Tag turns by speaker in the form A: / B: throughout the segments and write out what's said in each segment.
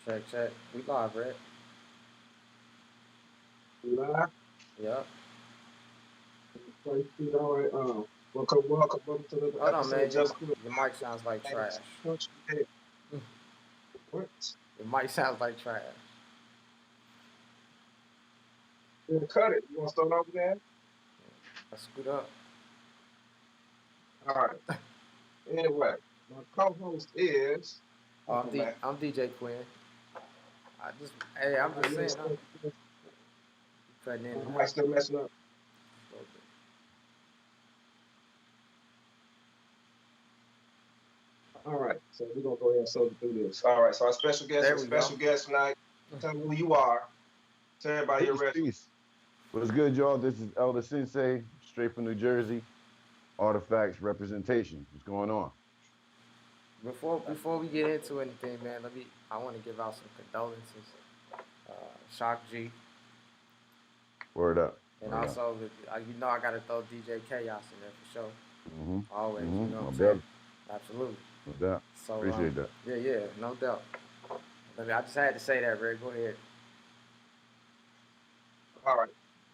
A: Check, check. We live, Red.
B: Live.
A: Yep.
B: All right. Welcome to another
A: Hold on,
B: episode of
A: man.
B: Just Cool.
A: Your mic sounds like
B: My name is
A: trash.
B: Coach. Hey, what?
A: Your mic sounds like trash.
B: Yeah, cut it. You want to start off with that?
A: Let's scoot up.
B: All right. Anyway, my co-host is.
A: Oh,
B: Welcome back.
A: I'm DJ Quinn. Hey,
B: All
A: I'm
B: right,
A: just
B: yeah,
A: saying,
B: still,
A: cutting in
B: my
A: and
B: mic
A: out.
B: still messing up.
A: A little bit.
B: All right, so we're gonna go ahead and soldier through this. All right, so our
A: There we go.
B: special guest tonight. Tell me who you are. Tell everybody your
C: Peace,
B: resume.
C: peace. What's good, y'all? This is Elder Sensei, straight from New Jersey. Artifacts representation. What's going on?
A: Before we get into anything, man, I want to give out some condolences. Uh, Shock G,
C: Word up.
A: and
C: Word up.
A: also I gotta throw djkoas in there for sure.
C: Mm-hmm.
A: Always, you know
C: Mm-hmm.
A: what
C: My
A: I'm saying?
C: brother.
A: Absolutely.
C: No doubt.
A: So
C: Appreciate that.
A: yeah, no doubt. I just had to say that, Ray. Go ahead.
B: All right.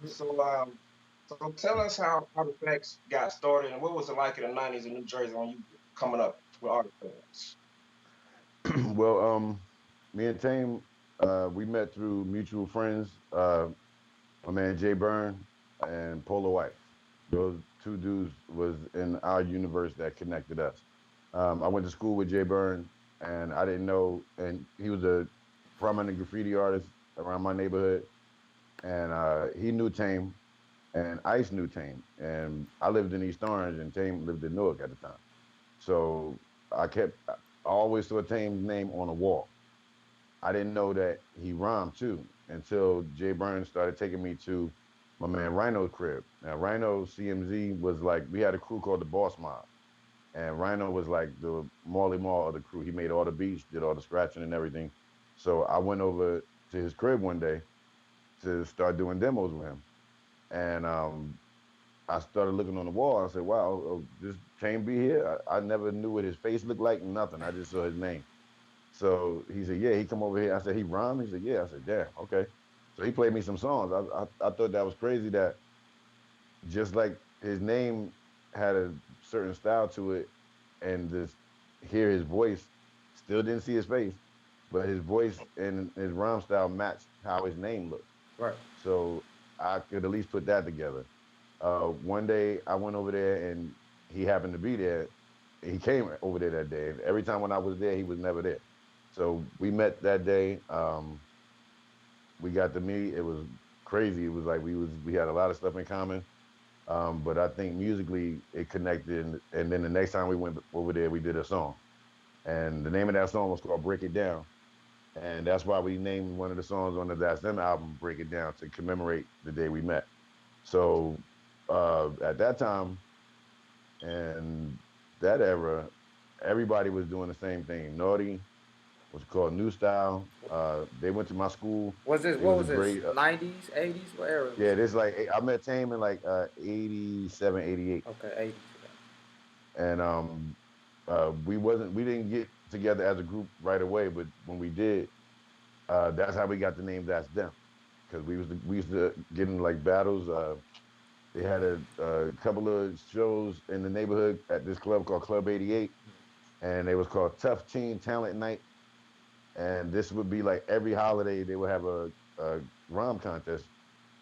B: So tell us how Artifacts got started and what was it like in the '90s in New Jersey when you coming up with Artifacts?
C: Well, me and Tame, we met through mutual friends. My man Jay Byrne and Polar White. Those two dudes was in our universe that connected us. I went to school with Jay Byrne, and I didn't know, and he was a prominent graffiti artist around my neighborhood, and he knew Tame, and Ice knew Tame, and I lived in East Orange, and Tame lived in Newark at the time. So I always saw Tame's name on a wall. I didn't know that he rhymed too until Jay Burns started taking me to my man Rhino's crib. Now Rhino CMZ was like we had a crew called the Boss Mob, and Rhino was like the Marley Marl of the crew. He made all the beats, did all the scratching and everything. So I went over to his crib one day to start doing demos with him, and I started looking on the wall. I said, "Wow, this Tame be here." I never knew what his face looked like, nothing. I just saw his name. So he said, "Yeah, he come over here." I said, "He rhyme?" He said, "Yeah." I said, "Damn, okay." So he played me some songs. I thought that was crazy that just like his name had a certain style to it, and just hear his voice, still didn't see his face, but his voice and his rhyme style matched how his name looked.
A: Right.
C: So I could at least put that together. One day I went over there and he happened to be there. He came over there that day. And every time when I was there, he was never there. So we met that day. We got to meet. It was crazy. It was like we had a lot of stuff in common. But I think musically it connected. And then the next time we went over there, we did a song. And the name of that song was called Break It Down. And that's why we named one of the songs on the That's Them album Break It Down to commemorate the day we met. So at that time and that era, everybody was doing the same thing. Naughty was called New Style. They went to my school.
A: Was this
C: It
A: what
C: was a
A: was this?
C: great,
A: 90s, 80s? What era was
C: yeah,
A: this?
C: this like, I met Tame in like 87, 88.
A: Okay, 80s.
C: And we didn't get together as a group right away, but when we did, that's how we got the name That's Them. Because we used to get in like battles. They had a couple of shows in the neighborhood at this club called Club 88, and it was called Tough Teen Talent Night. And this would be like every holiday they would have a rhyme contest,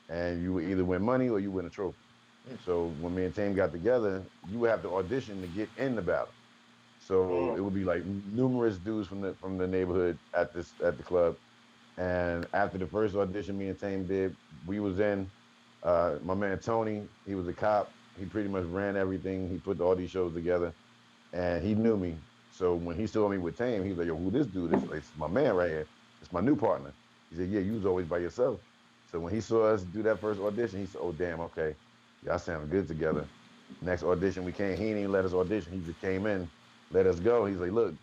C: and you would either win money or you win a trophy. So when me and Tame got together, you would have to audition to get in the battle. So it
B: Mm.
C: would be like numerous dudes from the neighborhood at the club. And after the first audition me and Tame did, we was in. My man Tony, he was a cop. He pretty much ran everything. He put all these shows together, and he knew me. So when he saw me with Tame, he was like, "Yo, who this dude is? Like, this is my man right here. It's my new partner." He said, "Yeah, you was always by yourself." So when he saw us do that first audition, he said, "Oh damn, okay, y'all sound good together." Next audition, we came. He didn't even let us audition. He just came in, let us go. He's like, "Look,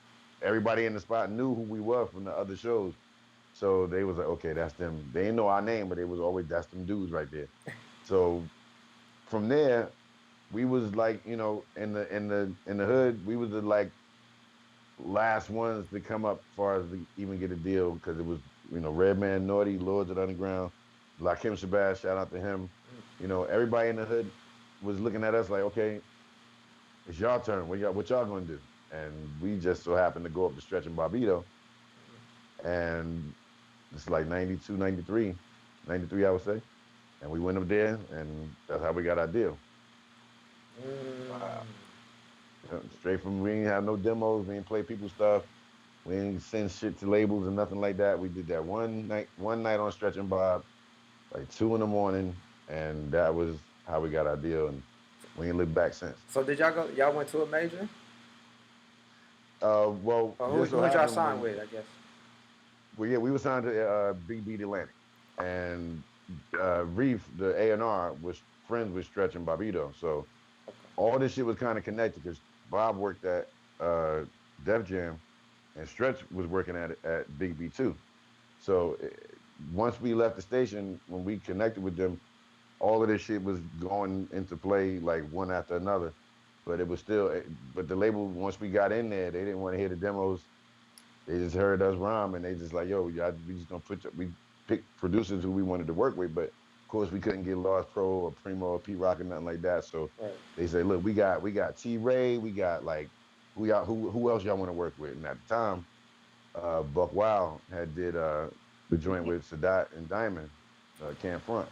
C: everybody in the spot knew who we were from the other shows." So they was like, okay, that's them. They didn't know our name, but they was always that's them dudes right there. So from there, we was like, in the hood, we was the like last ones to come up as far as to even get a deal because it was, Redman, Naughty, Lords of the Underground, Lakim Shabazz, shout out to him. Everybody in the hood was looking at us like, okay, it's y'all turn. What y'all gonna do? And we just so happened to go up the stretch in Barbito, and it's like 92, 93, 93, I would say. And we went up there, and that's how we got our deal.
B: Wow.
C: Straight from, we ain't have no demos, we ain't play people stuff, we ain't send shit to labels and nothing like that. We did that one night on Stretch and Bob, like 2 in the morning, and that was how we got our deal, and we ain't looked back since.
A: So did y'all go? Y'all went to a major?
C: Well,
A: Or
C: just so
A: who y'all
C: happened
A: signed with? I guess.
C: well, yeah, we were signed to Big Beat Atlantic, and Reef, the A&R, was friends with Stretch and Bobito, so all this shit was kind of connected because Bob worked at Def Jam, and Stretch was working at Big B too. So once we left the station, when we connected with them, all of this shit was going into play like one after another. But it was still, but the label, once we got in there, they didn't want to hear the demos. They just heard us rhyme, and they just like, yo, we just gonna we pick producers who we wanted to work with, but of course we couldn't get Lost Pro or Primo or Pete Rock or nothing like that. So
A: Right.
C: they say, look, we got T Ray, we got like who else y'all want to work with? And at the time, Buck Wild had did the joint with Sadat and Diamond, Can't Front.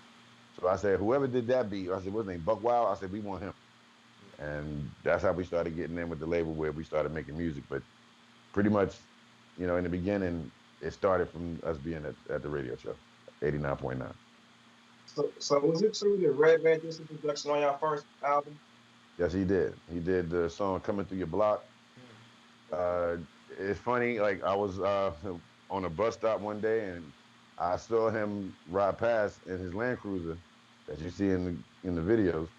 C: So I said, whoever did that beat, I said, what's his name? Buck Wild. I said, we want him. And that's how we started getting in with the label where we started making music. But pretty much, in the beginning, it started from us being at the radio show, 89.9.
B: So was it true that Redman did some production on your first album?
C: Yes, he did. He did the song Coming Through Your Block. Uh, it's funny, like I was on a bus stop one day and I saw him ride past in his Land Cruiser that you see in the videos.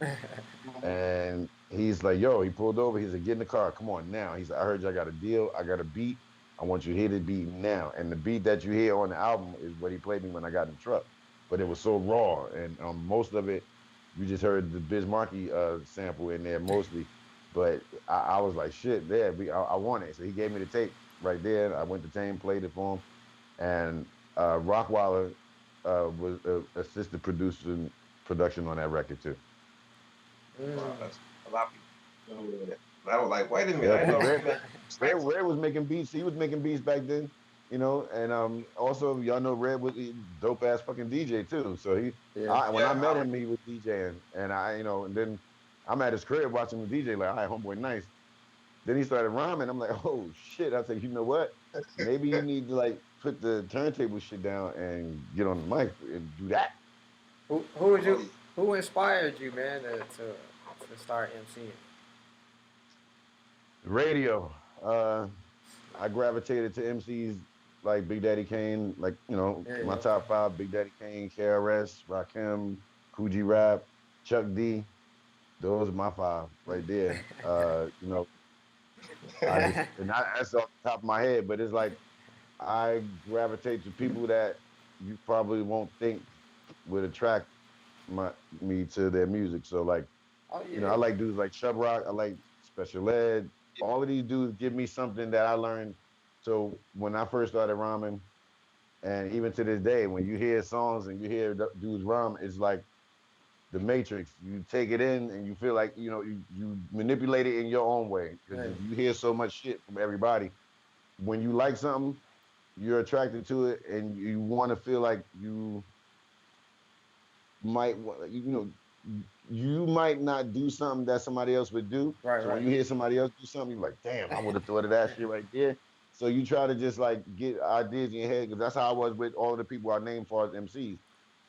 B: Mhm.
C: And he's like, yo, he pulled over. He's like, get in the car. Come on now. He's like, I heard you got a deal. I got a beat. I want you to hear the beat now. And the beat that you hear on the album is what he played me when I got in the truck. But it was so raw. And most of it, you just heard the Biz Markie sample in there mostly. But I was like, shit, there, I want it. So he gave me the tape right there. I went to Tame, played it for him. And Rockweiler was assisted producing production on that record too.
B: Wow, that's a lot of people don't know that. And I was like, wait a minute,
C: Yeah,
B: I didn't know
C: Red,
B: Redman tracks.
C: Red was making beats. He was making beats back then, and also y'all know Red was a dope ass fucking DJ too. So
A: Yeah.
C: when I
B: Yeah,
C: met him, he was DJing, and and then I'm at his crib watching him DJ like, all right, homeboy, nice. Then he started rhyming. I'm like, oh shit. I said, you know what? Maybe you need to like put the turntable shit down and get on the mic and do that.
A: Who would
B: oh
A: you?
B: yeah.
A: Who inspired you, man, to start MCing?
C: Radio. Uh, I gravitated to MCs like Big Daddy Kane, like,
A: Yeah,
C: my
A: yeah.
C: top five: Big Daddy Kane, KRS, Rakim, Coogee Rap, Chuck D. Those are my five right there. I just, and that's off the top of my head, but it's like I gravitate to people that you probably won't think would attract me to their music. So like,
A: Oh
C: I
A: yeah.
C: like dudes like Chub Rock. I like Special Ed. All of these dudes give me something that I learned. So when I first started rhyming, and even to this day, when you hear songs and you hear dudes rhyme, it's like the Matrix. You take it in and you feel like you manipulate it in your own way because
A: Yeah.
C: you hear so much shit from everybody. When you like something, you're attracted to it, and you want to feel like you might not do something that somebody else would do.
A: Right.
C: So when
A: Right.
C: you hear somebody else do something, you're like, damn, I would have thought of that shit right there. So you try to just like get ideas in your head because that's how I was with all of the people I named for as MCs.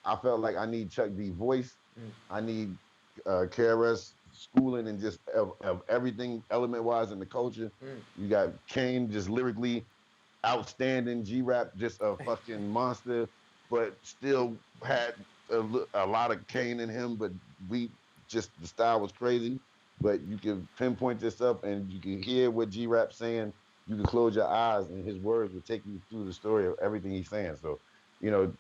C: I felt like I need Chuck D voice,
A: Mm.
C: I need KRS schooling and just of everything element wise in the culture.
A: Mm.
C: You got Kane just lyrically outstanding, G Rap just a fucking monster, but still had a lot of Kane in him. But we just the style was crazy. But you can pinpoint this up and you can hear what G Rap saying. You can close your eyes and his words will take you through the story of everything he's saying. So, you know,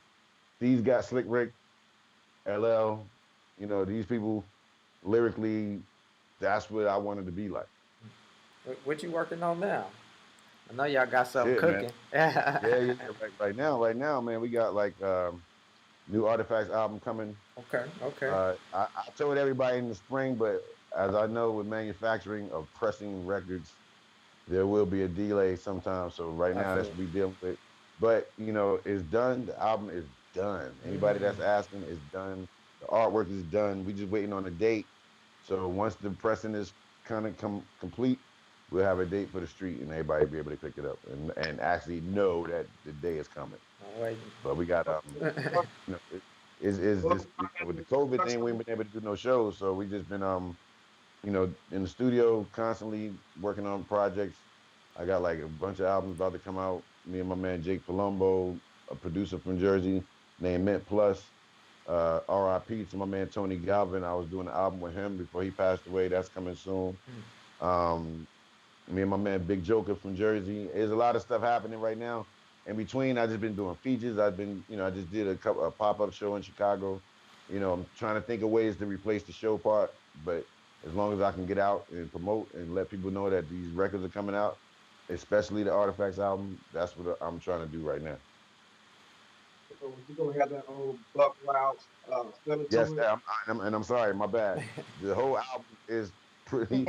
C: these got Slick Rick, LL, these people lyrically, that's what I wanted to be like.
A: What you working on now? I know y'all got something
C: Shit, man.
A: cooking.
C: Yeah. Right now, man, we got like new Artifacts album coming.
A: Okay.
C: I told everybody in the spring, but as I know with manufacturing of pressing records, there will be a delay sometimes. So right now, that's
A: Absolutely.
C: what we dealing with. But it's done. The album is done. Anybody that's asking is done. The artwork is done. We just waiting on a date. So once the pressing is kind of complete, we'll have a date for the street, and everybody be able to pick it up and actually know that the day is coming.
A: I'm waiting.
C: But we got you know, is
B: Well,
C: this with the COVID thing, we ain't been able to do no shows, so we just been in the studio constantly working on projects. I got like a bunch of albums about to come out. Me and my man Jake Palumbo, a producer from Jersey named Mint Plus. R.I.P. to my man Tony Galvin. I was doing an album with him before he passed away. That's coming soon. Um, Me and my man Big Joker from Jersey. There's a lot of stuff happening right now. In between, I just been doing features. I just did a pop-up show in Chicago. I'm trying to think of ways to replace the show part, but as long as I can get out and promote and let people know that these records are coming out, especially the Artifacts album, that's what I'm trying to do right now.
B: so you gonna have that old Buck Wild feeling
C: Yes,
B: to
C: I'm sorry, my bad. The whole album is pretty.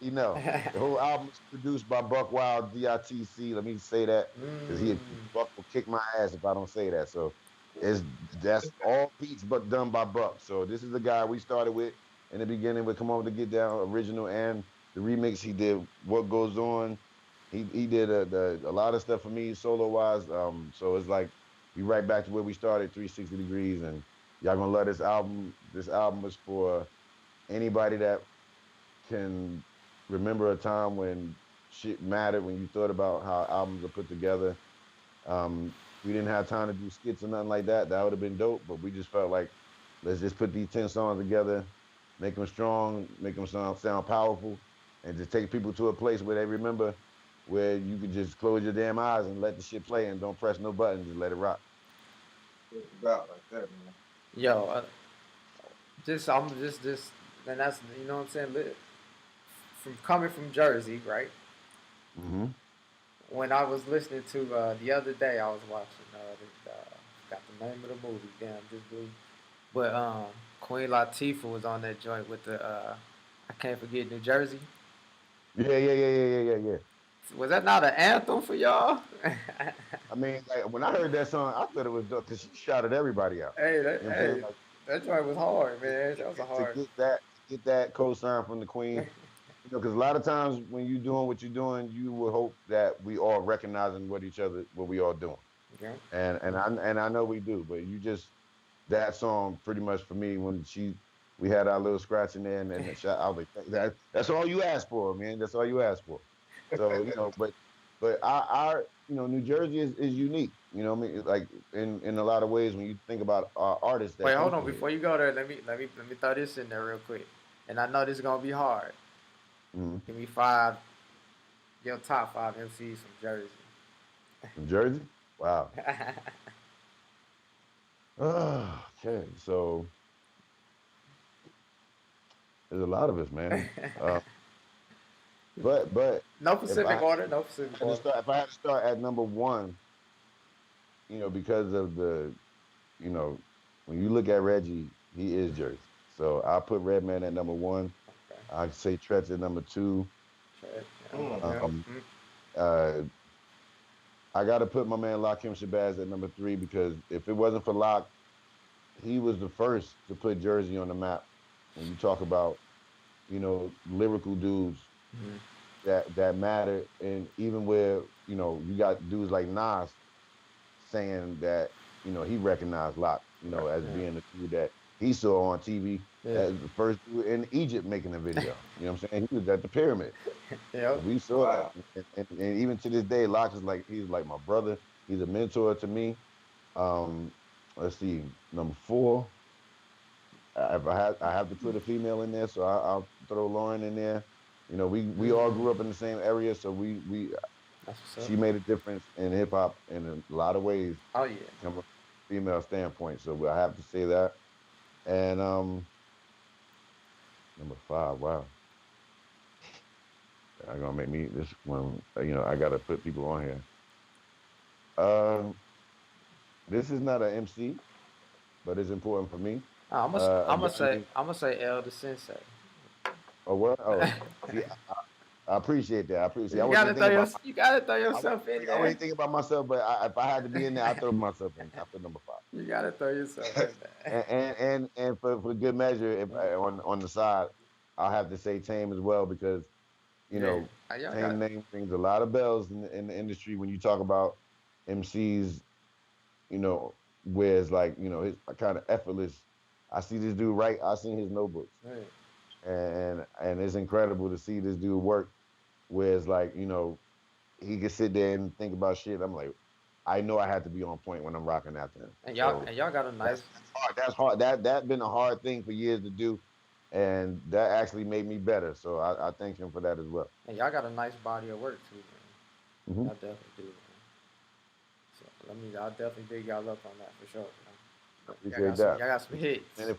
C: He know. The whole album is produced by Buck Wild, DITC. Let me say that because Buck will kick my ass if I don't say that. So it's that's all beats but done by Buck. So this is the guy we started with in the beginning with Come On to Get Down original and the remix he did. What Goes On. He did a lot of stuff for me solo wise. So it's like we right back to where we started, 360 degrees, and y'all gonna love this album. This album is for anybody that can remember a time when shit mattered, when you thought about how albums are put together. We didn't have time to do skits or nothing like that. That would have been dope, but we just felt like let's just put these 10 songs together, make them strong, make them sound powerful, and just take people to a place where they remember where you could just close your damn eyes and let the shit play and don't press no buttons, just let it rock.
B: about like that, man.
A: Yo, I'm just, and that's you know what I'm saying. From coming from Jersey, right?
C: Mm-hmm.
A: When I was listening to the other day, I was watching. Got the name of the movie. Damn, just blew. But Queen Latifah was on that joint with the I can't forget New Jersey.
C: Yeah.
A: Was that not an anthem for y'all?
C: I mean, like when I heard that song, I thought it was dope because she shouted everybody out.
A: Hey,
C: You know what I'm saying? Like
A: that joint was hard, man. That was a
C: to
A: hard.
C: get that co-sign from the queen. Because a lot of times when you're doing what you're doing, you would hope that we all recognizing what we all doing,
A: Yeah.
C: and I know we do. But you just that song pretty much for me when we had our little scratch in there and the shot, I was like that's all you asked for, man. That's all you asked for. So but our New Jersey is unique. You know what I mean? Like in a lot of ways when you think about our artists that
A: Wait,
C: come
A: hold on.
C: from here.
A: Before you go there, let me throw this in there real quick. And I know this is gonna be hard.
C: Mm-hmm.
A: Give me five, your top five MCs from Jersey.
C: From Jersey, wow. Okay, so there's a lot of us, man. Uh, but
A: No
C: if
A: specific order. No specific order.
C: if I had to start at number one, because of you know, when you look at Reggie, he is Jersey. So I'll put Redman at number one.
A: Okay.
C: I'd say Tretz at number two.
A: Check.
B: Mm.
A: Yeah.
C: Um, uh, I got to put my man Lakim Shabazz at number three because if it wasn't for Lock, he was the first to put Jersey on the map. When you talk about, lyrical dudes
A: Mm-hmm.
C: that matter, and even where you got dudes like Nas saying that he recognized Locke,
A: Right.
C: as
A: Yeah.
C: being the dude that he saw on TV
A: Yeah.
C: as the first dude in Egypt making a video. You know what I'm saying? He was at the pyramid. So
A: Yep.
C: we saw that,
B: Wow.
C: and even to this day, Locke is like he's like my brother. He's a mentor to me. Um, let's see, number four. If I have to put a female in there, so I'll throw Lauren in there. We all grew up in the same area, so we
A: That's what's up.
C: she made a difference in hip hop in a lot of ways
A: Oh yeah.
C: from a female standpoint. So I have to say that. And number five, wow, I gonna make me this one. I gotta put people on here. Um, this is not an MC, but it's important for me. A guy named
A: I'm gonna say L the Sensei.
C: Oh what? Oh, see, I appreciate that. I appreciate. I
A: You
C: wasn't
A: gotta
C: even thinking about.
A: you gotta throw
C: I wasn't
A: yourself in
C: I wasn't
A: there.
C: thinking about myself, but if I had to be in there, I throw myself in. I put number
A: You gotta throw yourself
C: five.
A: in there.
C: And for good measure, if on the side, I'll have to say Tame as well because you
A: Yeah,
C: know
A: y'all
C: Tame
A: got.
C: name rings a lot of bells in the industry when you talk about MCs. Where it's like his kind of effortless. I see this dude write. I seen his notebooks,
A: Right.
C: and it's incredible to see this dude work. Where it's like he could sit there and think about shit. I'm like, I know I had to be on point when I'm rocking after him. So
A: And y'all got a
C: that's
A: nice
C: that's hard. That's hard. That been a hard thing for years to do, and that actually made me better. So I thank him for that as well.
A: and y'all got a nice body of work too, man.
C: Hmm.
A: Y'all definitely do, man. So I'll definitely big y'all up on that for sure.
C: I appreciate that.
A: Y'all got some
C: And
A: hits.
C: it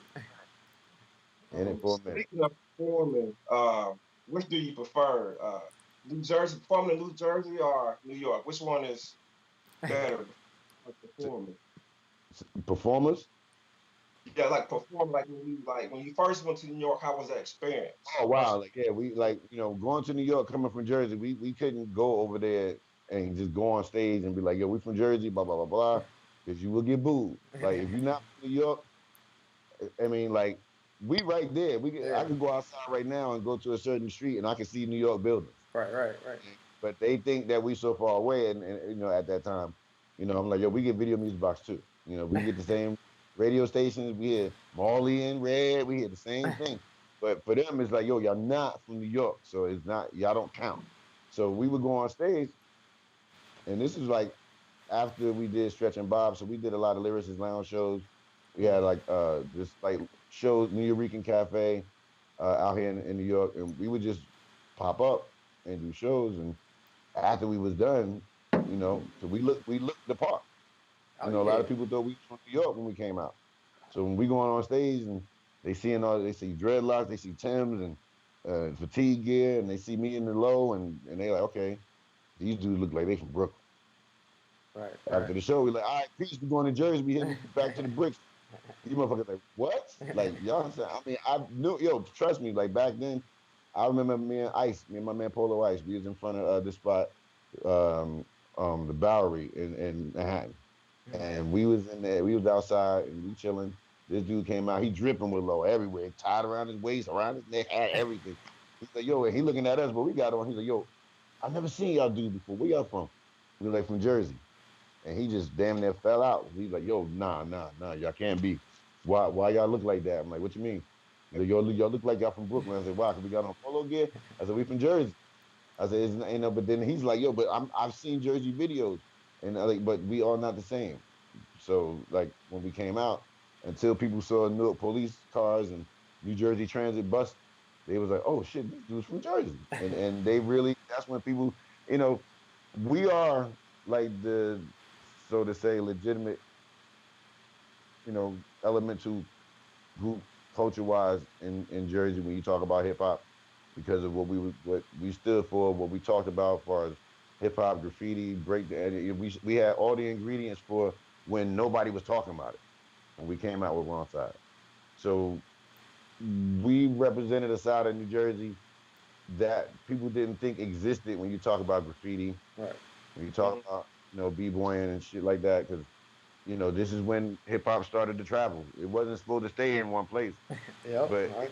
C: in it for a minute.
B: Speaking of performing, which do you prefer? New Jersey, performing in New Jersey or New York? Which one is better for performing?
C: Performers.
B: Yeah, like perform like when you first went to New York, how was that experience?
C: Oh
B: Once
C: wow! Like yeah, we like going to New York, coming from Jersey, we couldn't go over there and just go on stage and be like, yo, we from Jersey, blah blah blah blah, because you will get booed. Like if you're not from New York, I mean, like we right there. I
A: Yeah.
C: could go outside right now and go to a certain street and I can see New York buildings.
A: Right.
C: But they think that we so far away, and at that time, I'm like, yo, we get video music box too. We get the same radio stations. We hear Marley and Red. We hear the same thing. But for them, it's like, yo, y'all not from New York, so it's not y'all don't count. So we would go on stage, and this is like after we did Stretch and Bob, so we did a lot of lyricist lounge shows. We had like this like shows, New Eurekan Cafe, out here in New York, and we would just pop up and do shows. And after we was done, so we looked the part.
A: Oh
C: A lot
A: yeah.
C: of people thought we was from New York when we came out. So when we going on stage and they see dreadlocks, they see Timbs and fatigue gear, and they see me in the low, and they like, okay, these dudes look like they from Brooklyn.
A: Right.
C: After the show, we like, all right, peace, we going to Jersey, we heading back to the bricks. These motherfuckers like, what? Like, y'all saying, I mean, I knew, yo, trust me, like back then, I remember me and my man Polo Ice, we was in front of this spot, um, the Bowery in Manhattan. And we was in there, we was outside and we chilling. This dude came out, he dripping with low everywhere, tied around his waist, around his neck, had everything. He's like, yo, and he looking at us, but we got on. He's like, yo, I never seen y'all dude before. Where y'all from? We like from Jersey. And he just damn near fell out. He's like, yo, nah, y'all can't be. Why y'all look like that? I'm like, what you mean? He's like, y'all look like y'all from Brooklyn. I said, why? Cause we got on polo gear. I said, we from Jersey. I said, ain't no, but then he's like, yo, but I've seen Jersey videos, and like, but we are not the same. So like when we came out, until people saw Newark police cars and New Jersey Transit bus, they was like, oh shit, this dude's from Jersey, and they really that's when people, you know, we are like the so to say legitimate, elemental group culture wise in Jersey when you talk about hip hop because of what we stood for, what we talked about as far as hip hop, graffiti, break the we had all the ingredients for when nobody was talking about it when we came out with Wrong Side. So we represented a side of New Jersey that people didn't think existed when you talk about graffiti,
A: Right.
C: when you talk
B: Mhm.
C: about b-boying and shit like that, because this is when hip hop started to travel. It wasn't supposed to stay in one place,
A: Yep.
C: but
A: Right.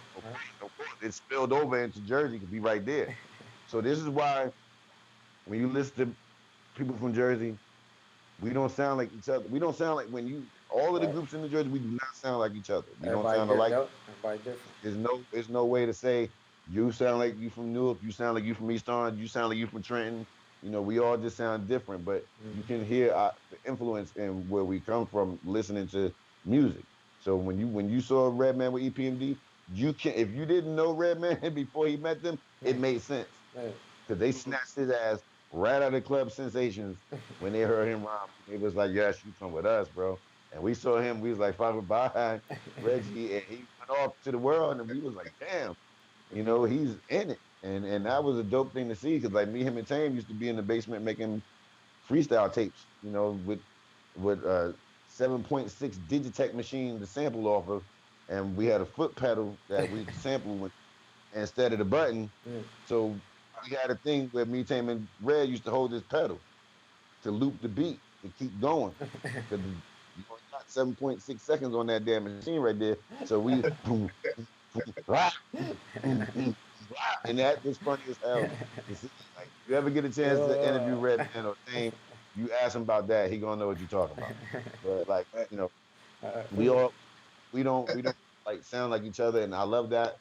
C: of course, it spilled over into Jersey to be right there. So this is why when you listen to people from Jersey, we don't sound like each other. We don't sound like all of the
A: Right.
C: groups in New Jersey, we do not sound like each other. We don't
A: Everybody
C: sound
A: different.
C: alike.
A: Yep. Everybody different.
C: There's no way to say you sound like you from Newark, you sound like you from East Orange, you sound like you from Trenton. We all just sound different, but you
A: Mm-hmm.
C: can hear the influence in where we come from listening to music. So when you saw Redman with EPMD, you can if you didn't know Redman before he met them, it made sense
A: Yeah.
C: because they
B: Mhm.
C: snatched his ass right out of the club sensations when they heard him rhyme. It was like, yes, you come with us, bro. And we saw him. We was like followed behind Reggie, and he went off to the world, and we was like, damn, he's in it. and that was a dope thing to see because like me, him, and Tame used to be in the basement making freestyle tapes, with 7.6 Digitech machine to sample off of, and we had a foot pedal that we sample with instead of the button.
A: Mm.
C: So we had a thing where me, Tame, and Red used to hold this pedal to loop the beat to keep going because you only got 7.6 seconds on that damn machine right there. So we boom, boom, boom, rah, boom, boom, boom, rah, and that was funny as hell to see. Like, if you ever get a chance to interview
A: Oh.
C: Redman or Tame, you ask him about that, he gonna know what you're talking about. But like,
B: Right.
C: we all we don't like sound like each other, and I love that.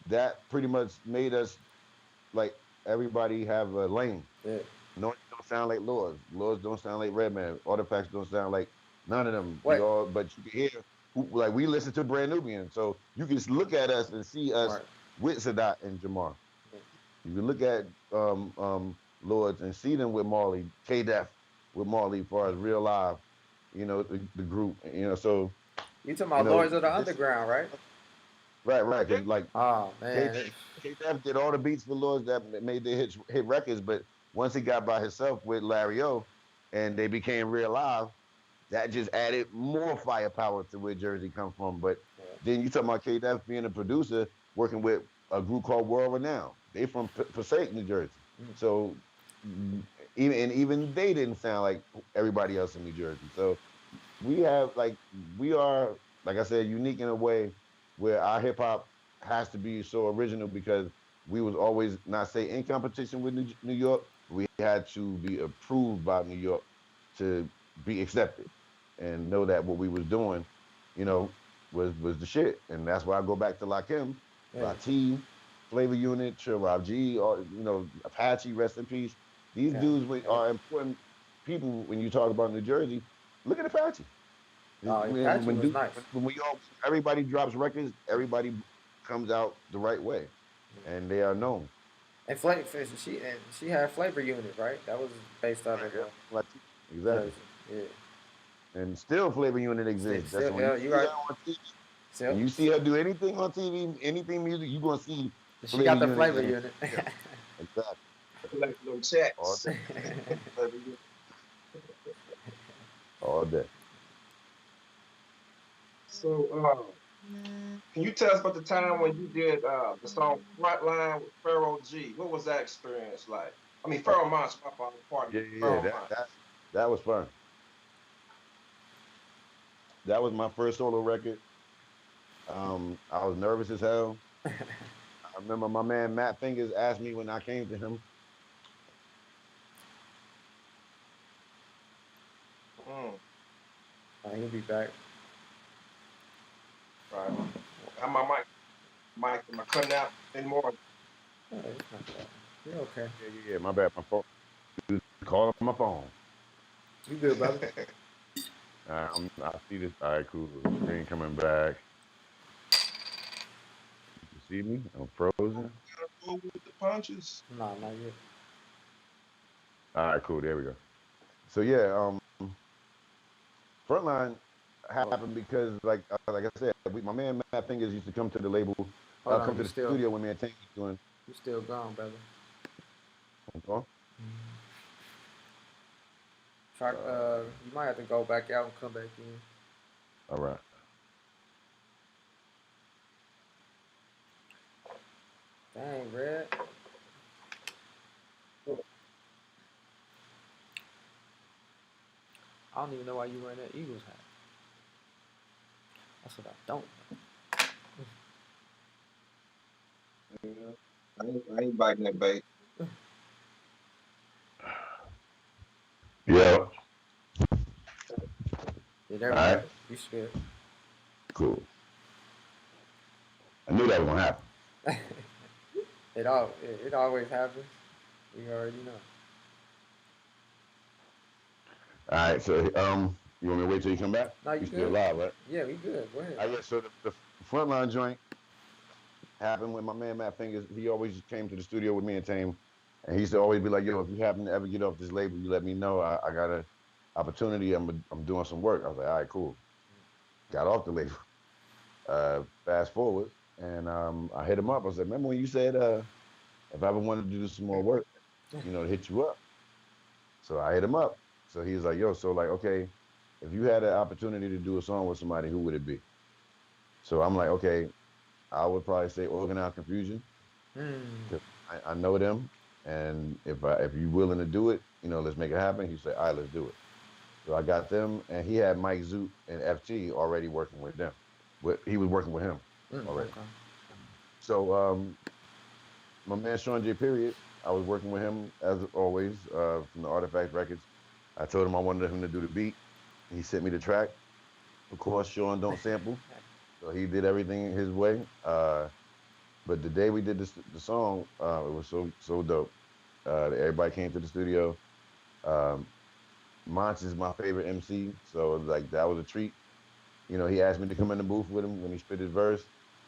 C: That pretty much made us like everybody have a lane.
A: Yeah.
C: No, don't sound like Lords. Lords don't sound like Redman. Artifacts don't sound like none of them. We
A: What?
C: all, but you can hear who like we listen to Brand Nubian, so you can just look at us and see us
A: Right.
C: with Sadat and Jamar.
A: Yeah.
C: You can look at Lords and see them with Marley, K Def with Marley, as far as real live, the group, So
A: You talking about Lords of the
C: this
A: Underground, right?
C: right,
B: Yeah.
C: because like
A: Oh
C: K
A: man.
C: K Def did all the beats for Lords that made the hit records, but once he got by himself with Larry O, and they became real live, that just added more firepower to where Jersey come from. But
A: Yeah.
C: then you talking about K Def being a producer, working with a group called World Renown. They from Passaic, New Jersey.
A: Mm.
C: So even they didn't sound like everybody else in New Jersey. So we have like we are like I said unique in a way where our hip hop has to be so original because we was always not say in competition with New York, but we had to be approved by New York to be accepted and know that what we was doing, you know, was the shit. And that's why I go back to Lakim,
A: Yeah.
C: Latif, Flavor Unit, Chill Rob G, or Apache, rest in peace. These
A: Yeah.
C: dudes
A: Yeah.
C: are important people when you talk about New Jersey. Look at Apache.
A: Oh, Apache was nice.
C: When we all everybody drops records, everybody comes out the right way, and they are known.
A: And she had Flavor Unit, right? That was based out of
C: Right. Like, exactly.
A: Jersey. Yeah.
C: And still, Flavor Unit exists. That's
A: Still,
C: when you
A: yeah, you
C: see her
A: right.
C: on TV.
A: Still,
C: When you see her do anything on TV, anything music, you gonna see
A: she
C: Flavor
A: got the
C: Unit
A: Flavor
C: and
A: Unit.
C: yeah, exactly.
B: Like them
C: All
B: checks.
C: day, all day.
B: So, can you tell us about the time when you did the song Frontline with Pharaoh G? What was that experience like? I mean,
C: Oh,
B: Pharaoh Monch, my fault, pardon
C: yeah,
B: me,
C: yeah, yeah.
B: Pharaoh
C: That
B: Monch.
C: that that was fun. That was my first solo record. I was nervous as hell. I remember my man Matt Fingers asked me when I came to him.
B: Mm,
A: He'll be back.
B: right. And my mic, am I cutting out anymore?
A: Oh, it's not bad. You're okay.
C: Yeah, yeah, yeah. My bad. My phone. Call on my phone.
A: You good, brother?
C: I see this. All right, cool. Screen coming back. You see me? I'm frozen.
B: Roll with the punches.
A: No, not yet.
C: All right, cool. There we go. So yeah, Frontline
A: Oh,
C: happened because like I said, my man Matt Fingers used to come to the label,
A: hold
C: come
A: on.
C: to the studio when me and Tank was doing.
A: You still gone, brother?
C: Oh,
A: Try.
C: uh,
A: You might have to go back out and come back in.
C: all right.
A: Dang, Red. I don't even know why you wearing that Eagles hat. That's what I don't know.
B: Yeah. I ain't biting that bait.
C: Yeah.
A: Yeah, there
C: All
A: we go.
C: right.
A: You scared?
C: Cool. I knew that was gonna happen.
A: It always happens. You already know.
C: All right. So you want me to wait till you come back?
A: No, you
C: You still
A: good?
C: live, right?
A: Yeah, we good. Go ahead,
C: I
A: bro.
C: guess so. The Frontline joint happened when my man Matt Fingers. He always came to the studio with me and Tame, and he used to always be like, "Yo, if you happen to ever get off this label, you let me know. I got a opportunity. I'm doing some work." I was like, "All right, cool." Got off the label. Fast forward, and I hit him up. I said, "Remember when you said if I ever wanted to do some more work, to hit you up. So I hit him up. So he was like, yo, so like, okay, if you had an opportunity to do a song with somebody, who would it be? So I'm like, okay, I would probably say Organized Confusion
A: Hmm.
C: because I know them, and if you're willing to do it, let's make it happen. He said, all right, let's do it. So I got them, and he had Mike Zoot and FT already working with them. He was working with him already.
A: Okay.
C: So my man Sean J. Period, I was working with him as always from the Artifacts Records. I told him I wanted him to do the beat. He sent me the track. Of course, Sean don't sample, so he did everything his way. But the day we did the song, it was so dope. Everybody came to the studio. Um, Monch is my favorite MC, so like that was a treat. He asked me to come in the booth with him when he spit his verse.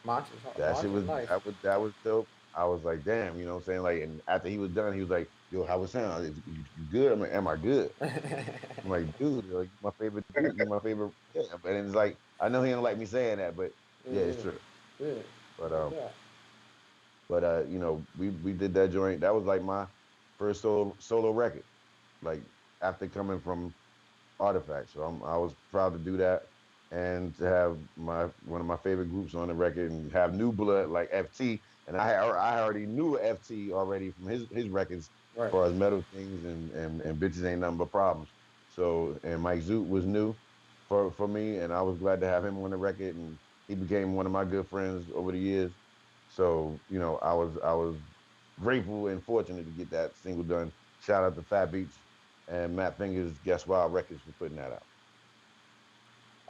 C: That shit
A: Monsters
C: was
A: nice.
C: that was dope. I was like, damn, you know what I'm saying? Like, and after he was done, he was like, yo, how it sound? You good? I'm like, am I good? I'm like, dude, like, you my favorite dude. You my favorite. Yeah. And it's like, I know he don't like me saying that, but
A: Yeah,
C: yeah, it's true.
A: yeah,
C: But
A: no doubt.
C: we did that joint. That was like my first solo record. Like after coming from Artifacts. So I was proud to do that and to have my one of my favorite groups on the record and have new blood like FT. And I already knew FT already from his records as
A: Right.
C: far as metal things and bitches ain't nothing but problems. So and Mike Zoot was new for me, and I was glad to have him on the record, and he became one of my good friends over the years. So I was grateful and fortunate to get that single done. Shout out to Fat Beats and Matt Fingers, Guess Wild Records for putting that out.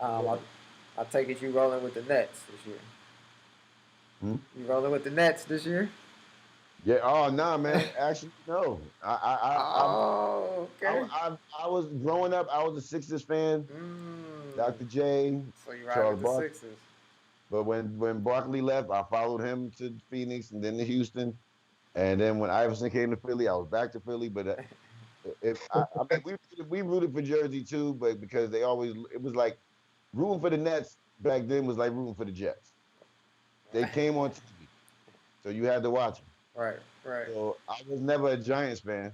A: Um, I, I take it you rolling with the Nets this year.
C: Hmm?
A: You rolling with the Nets this year?
C: Yeah. Oh no, man. Actually, no.
A: Oh, okay.
C: I was growing up. I was a Sixers fan.
A: Mm.
C: Dr. J,
A: So you ride
C: Charles
A: with the
C: Barkley.
A: Sixers?
C: But when Barkley left, I followed him to Phoenix and then to Houston. And then when Iverson came to Philly, I was back to Philly. But I mean, we rooted for Jersey too, but because they always it was like rooting for the Nets back then was like rooting for the Jets. They came on TV, so you had to watch them.
A: Right, right.
C: So I was never a Giants fan.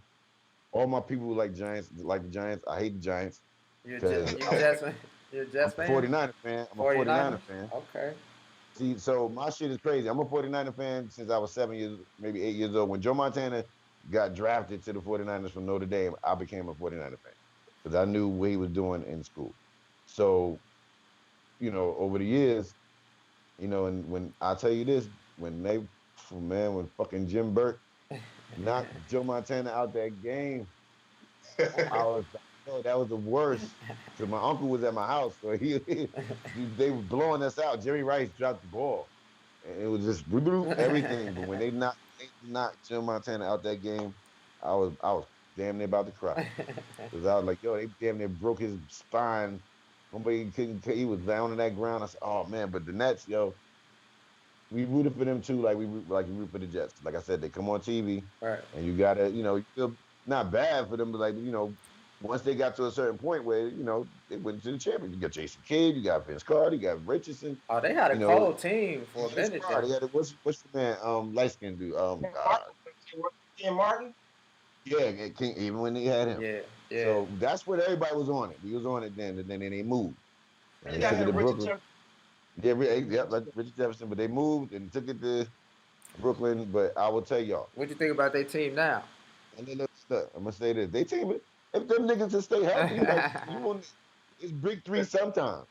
C: All my people like Giants, like the Giants. I hate the Giants because
A: You Jets fan? You're a
C: I'm
A: Jets
C: a
A: fan?
C: 49er fan. I'm a 49er
A: 49ers?
C: fan.
A: Okay.
C: See, so my shit is crazy. I'm a 49er fan since I was 7 years, maybe 8 years old. When Joe Montana got drafted to the 49ers from Notre Dame, I became a 49er fan because I knew what he was doing in school. So, over the years, and when I tell you this, when fucking Jim Burke knocked Joe Montana out that game, I was like, yo, that was the worst. Because my uncle was at my house, so they were blowing us out. Jerry Rice dropped the ball, and it was just everything. But when they knocked Joe Montana out that game, I was damn near about to cry because I was like, yo, they damn near broke his spine. Nobody couldn't. He was down on that ground. I said, oh man, but the Nets, yo, we rooted for them too, like we root for the Jets. Like I said, they come on TV,
A: Right.
C: and you gotta, you feel not bad for them, but like once they got to a certain point where they went to the championship. You got Jason Kidd, you got Vince Carter, you got Richardson.
A: Oh, they had a
C: You know,
A: cold team
C: they
A: for a
C: had a
A: minute
C: squad.
A: there.
C: They had what's the man light skinned dude. God,
B: Ken Martin.
C: yeah, even when they had him.
A: Yeah, yeah.
C: So that's what everybody was on it. We was on it then, and then they moved and
B: They
C: they
B: got
C: took it
B: that
C: to
B: Richard
C: Brooklyn.
B: Jefferson.
C: Yeah, yep, like Richard Jefferson, but they moved and took it to Brooklyn. But I will tell y'all.
A: What you think about their team now?
C: And then look, I'm gonna say this: they team if them niggas just stay healthy, like you will, it's big three sometimes.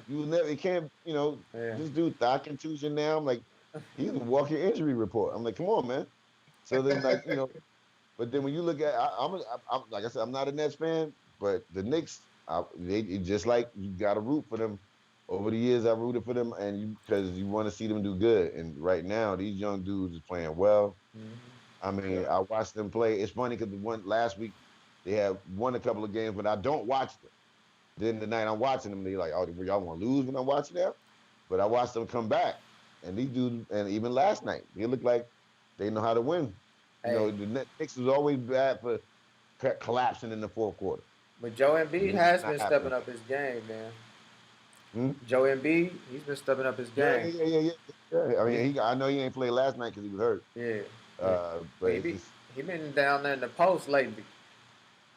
C: You will never, it can't,
A: Yeah.
C: this dude thigh contusion now. I'm like, he's a walking injury report. I'm like, come on, man. So then, like, but then when you look at, I'm like I said, I'm not a Nets fan, but the Knicks, they just like you got to root for them. Over the years, I rooted for them, and because you want to see them do good. And right now, these young dudes is playing well.
A: Mhm.
C: I mean,
B: Yeah.
C: I watched them play. It's funny because the one last week they had won a couple of games, but I don't watch them. Then the night I'm watching them, they like, oh, y'all want to lose when I'm watching them? But I watched them come back, and these dudes, and even last night, they look like they know how to win.
A: Hey,
C: The Knicks was always bad for collapsing in the fourth quarter.
A: but Joe Embiid
C: Then it's
A: has
C: not
A: been stepping
C: happening.
A: up his game, man.
C: Hmm?
A: Joe Embiid, he's been stepping up his
C: Yeah,
A: game.
C: yeah, yeah, yeah, yeah. I
A: He's
C: mean, I know he ain't played last night because he was hurt.
A: yeah. Yeah.
C: But
A: Well,
C: it's just
A: he been down there in the post lately,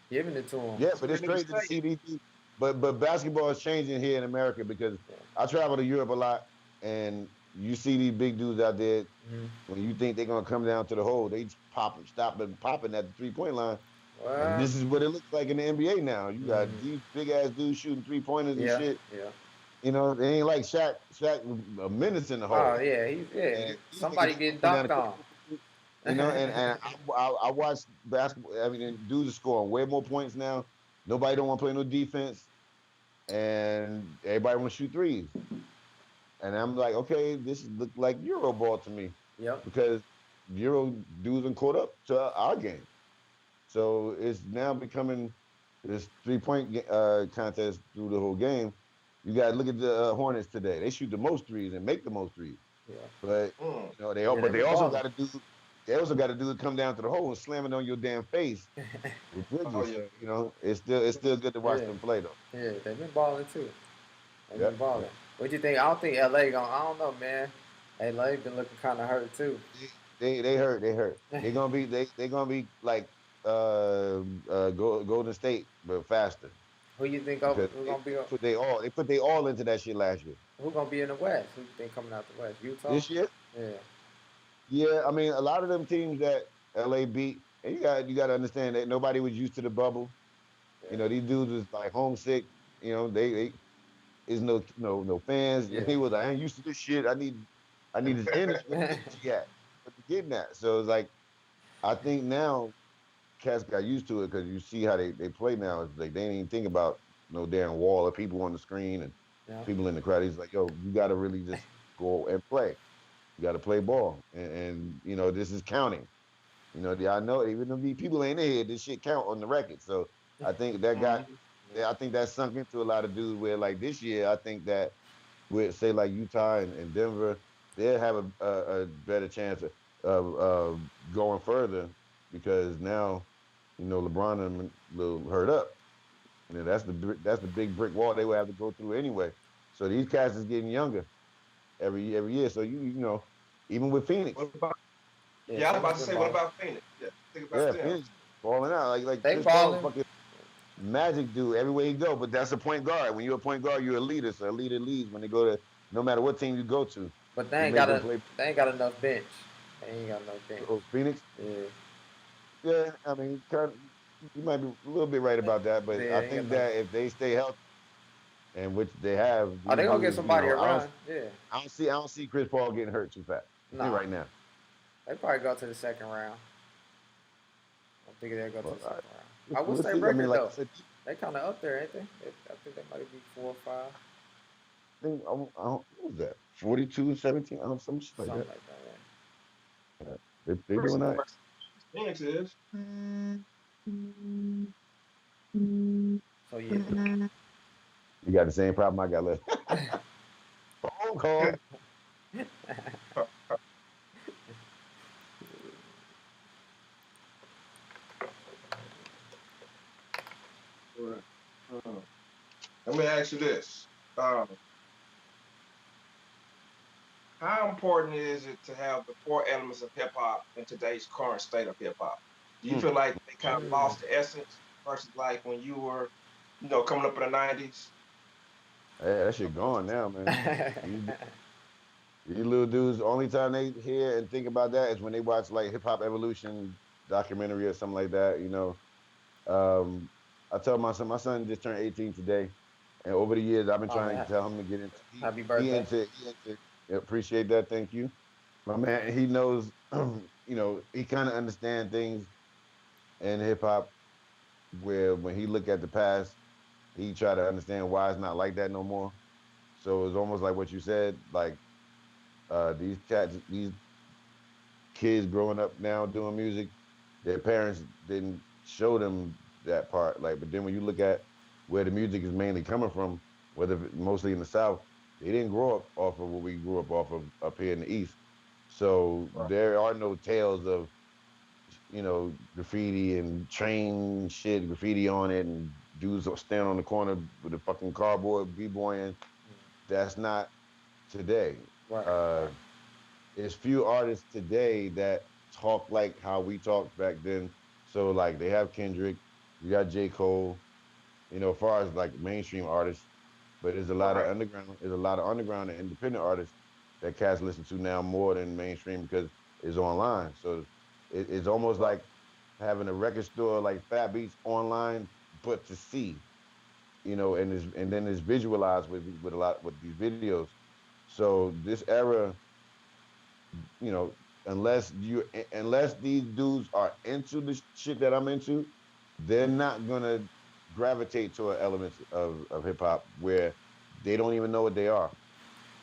A: giving it to him.
C: yeah,
B: That's
C: but
B: what
C: it's
B: that nigga
C: crazy to
B: say.
C: see these. But basketball is changing here in America because
A: Yeah.
C: I travel to Europe a lot, and you see these big dudes out there.
A: Mm-hmm.
C: When you think they're gonna come down to the hole, they just stop and popping at the 3 point line. And
A: Well.
C: this is what it looks like in the NBA now. You got
A: Mm-hmm.
C: these big ass dudes shooting 3 pointers and
A: Yeah.
C: shit.
A: Yeah.
C: You know, they ain't like Shaq. Shaq was a menace in the
A: Oh
C: hole,
A: yeah.
C: and these niggas
A: Somebody
C: just
A: getting
C: up and down the
A: dunked
C: court.
A: on.
C: You know, and I watch basketball. I mean, and dudes are scoring way more points now. Nobody don't want to play no defense, and everybody want to shoot threes. And I'm like, okay, this look like Euro ball to me
A: Yep.
C: because Euro dudes and caught up to our game. So it's now becoming this 3 point contest through the whole game. You got to look at the Hornets today. They shoot the most threes and make the most threes.
A: Yeah.
C: But
B: Mm.
C: you know they
A: Yeah.
C: but
A: They
C: they
A: been
C: also
A: balling.
C: got to do come down to the hole and slam it on your damn face with
B: Oh
C: Bridges.
B: yeah.
C: So you know it's still good to watch
A: Yeah.
C: them play though.
A: Yeah. They been balling too. They been
C: Yep.
A: balling.
C: Yep.
A: What you think? I don't think LA gonna. I don't know, man. LA been looking kind of hurt too.
C: They hurt. They gonna be like Golden State but faster
A: Who you think
C: because
A: who
C: they,
A: gonna be
C: they put they all into that shit last year.
A: who gonna be in the West? Who you think coming out the West? Utah.
C: This year,
A: Yeah.
C: yeah, I mean a lot of them teams that LA beat, and you got to understand that nobody was used to the bubble. You
A: Yeah.
C: know these dudes was like homesick. You know they is no fans.
A: Yeah.
C: He was like, I ain't used to this shit. I need this energy. Where the energy at? What you getting at? So it's like I think now cats got used to it because you see how they play now. It's like they ain't even think about no damn wall of people on the screen and
A: Yeah.
C: people in the crowd. He's like, yo, you got to really just go and play. You got to play ball, and you know this is counting. You know, I know even if these people ain't in here, this shit count on the record. So I think that got,
B: Mm.
C: I think that sunk into a lot of dudes. Where like this year, I think that with say like Utah and Denver, they'll have a better chance of going further because now, you know, LeBron and them a little hurt up. You know, that's the big brick wall they would have to go through anyway. So these cats is getting younger every year. So you know, even with Phoenix,
B: What about?
A: Yeah.
B: Yeah, I was about
A: Phoenix
B: to
A: been
B: say, what
A: balling.
B: about Phoenix? Yeah, think about
C: yeah,
B: them.
C: Phoenix balling out like
A: They
C: Chris Paul
A: balling.
C: fucking magic dude everywhere he go. But that's a point guard. When you're a point guard, you're a leader. So a leader leads when they go to no matter what team you go to,
A: But
C: you make them play.
A: they ain't got enough bench. They ain't got enough bench.
C: Oh, Phoenix.
A: Yeah.
C: Yeah, I mean, you might be a little bit right about that,
A: Yeah.
C: but I
A: They ain't got
C: think
A: enough.
C: that if they stay healthy, and which they have,
A: Oh,
C: these
A: they gonna get
C: dudes, you
A: somebody
C: know,
A: around. Yeah.
C: I don't see Chris Paul getting hurt too fast
A: Nah.
C: right now.
A: They probably go to the second round. I think they'll go to
C: Well,
A: the second round. I
C: we'll
A: what's their
C: see. I mean,
A: record
C: like I
A: though?
C: said,
A: They kind of up there, ain't they? I think they might be 4 or 5,
C: what was that? 42-17, some shit like
A: something
C: that.
A: like that. Yeah.
C: They doing that.
B: Phoenix is.
A: So yeah.
C: You got the same problem I got left. Phone call.
B: Right. Let me ask you this. Um, how important is it to have the four elements of hip hop in today's current state of hip hop? Do you
C: Hmm.
B: feel like they kind of
A: Mm.
B: lost the essence versus like when you were, you know, coming up in the 90s?
C: Yeah, that shit gone now, man. These, these little dudes, the only time they hear and think about that is when they watch like Hip Hop Evolution documentary or something like that. You know, um, I tell my son just turned 18 today, and over the years I've been
A: Oh
C: trying to
A: man,
C: tell him to get into
A: happy
C: he
A: birthday.
C: into he into appreciate that. Thank you, my man. He knows, you know, he kind of understand things in hip hop where when he look at the past, he try to understand why it's not like that no more. So it's almost like what you said, like these kids growing up now doing music, their parents didn't show them that part. Like, but then when you look at where the music is mainly coming from, whether mostly in the South, they didn't grow up off of what we grew up off of up here in the East. So
B: Right.
C: there are no tales of graffiti and train shit, graffiti on it, and dudes stand on the corner with a fucking cardboard b-boying. That's not today.
A: Right,
C: Uh,
A: right.
C: there's few artists today that talk like how we talked back then. So like they have Kendrick, you got J. Cole, as far as like mainstream artists, but there's a lot of
B: Right.
C: underground, there's a lot of underground and independent artists that cats listen to now more than mainstream because it's online. So it's almost
B: Right.
C: like having a record store like Fat Beats online, but to see, and then it's visualized with a lot with these videos. So this era, you know, unless these dudes are into the shit that I'm into, they're not gonna gravitate toward elements of hip hop where they don't even know what they are.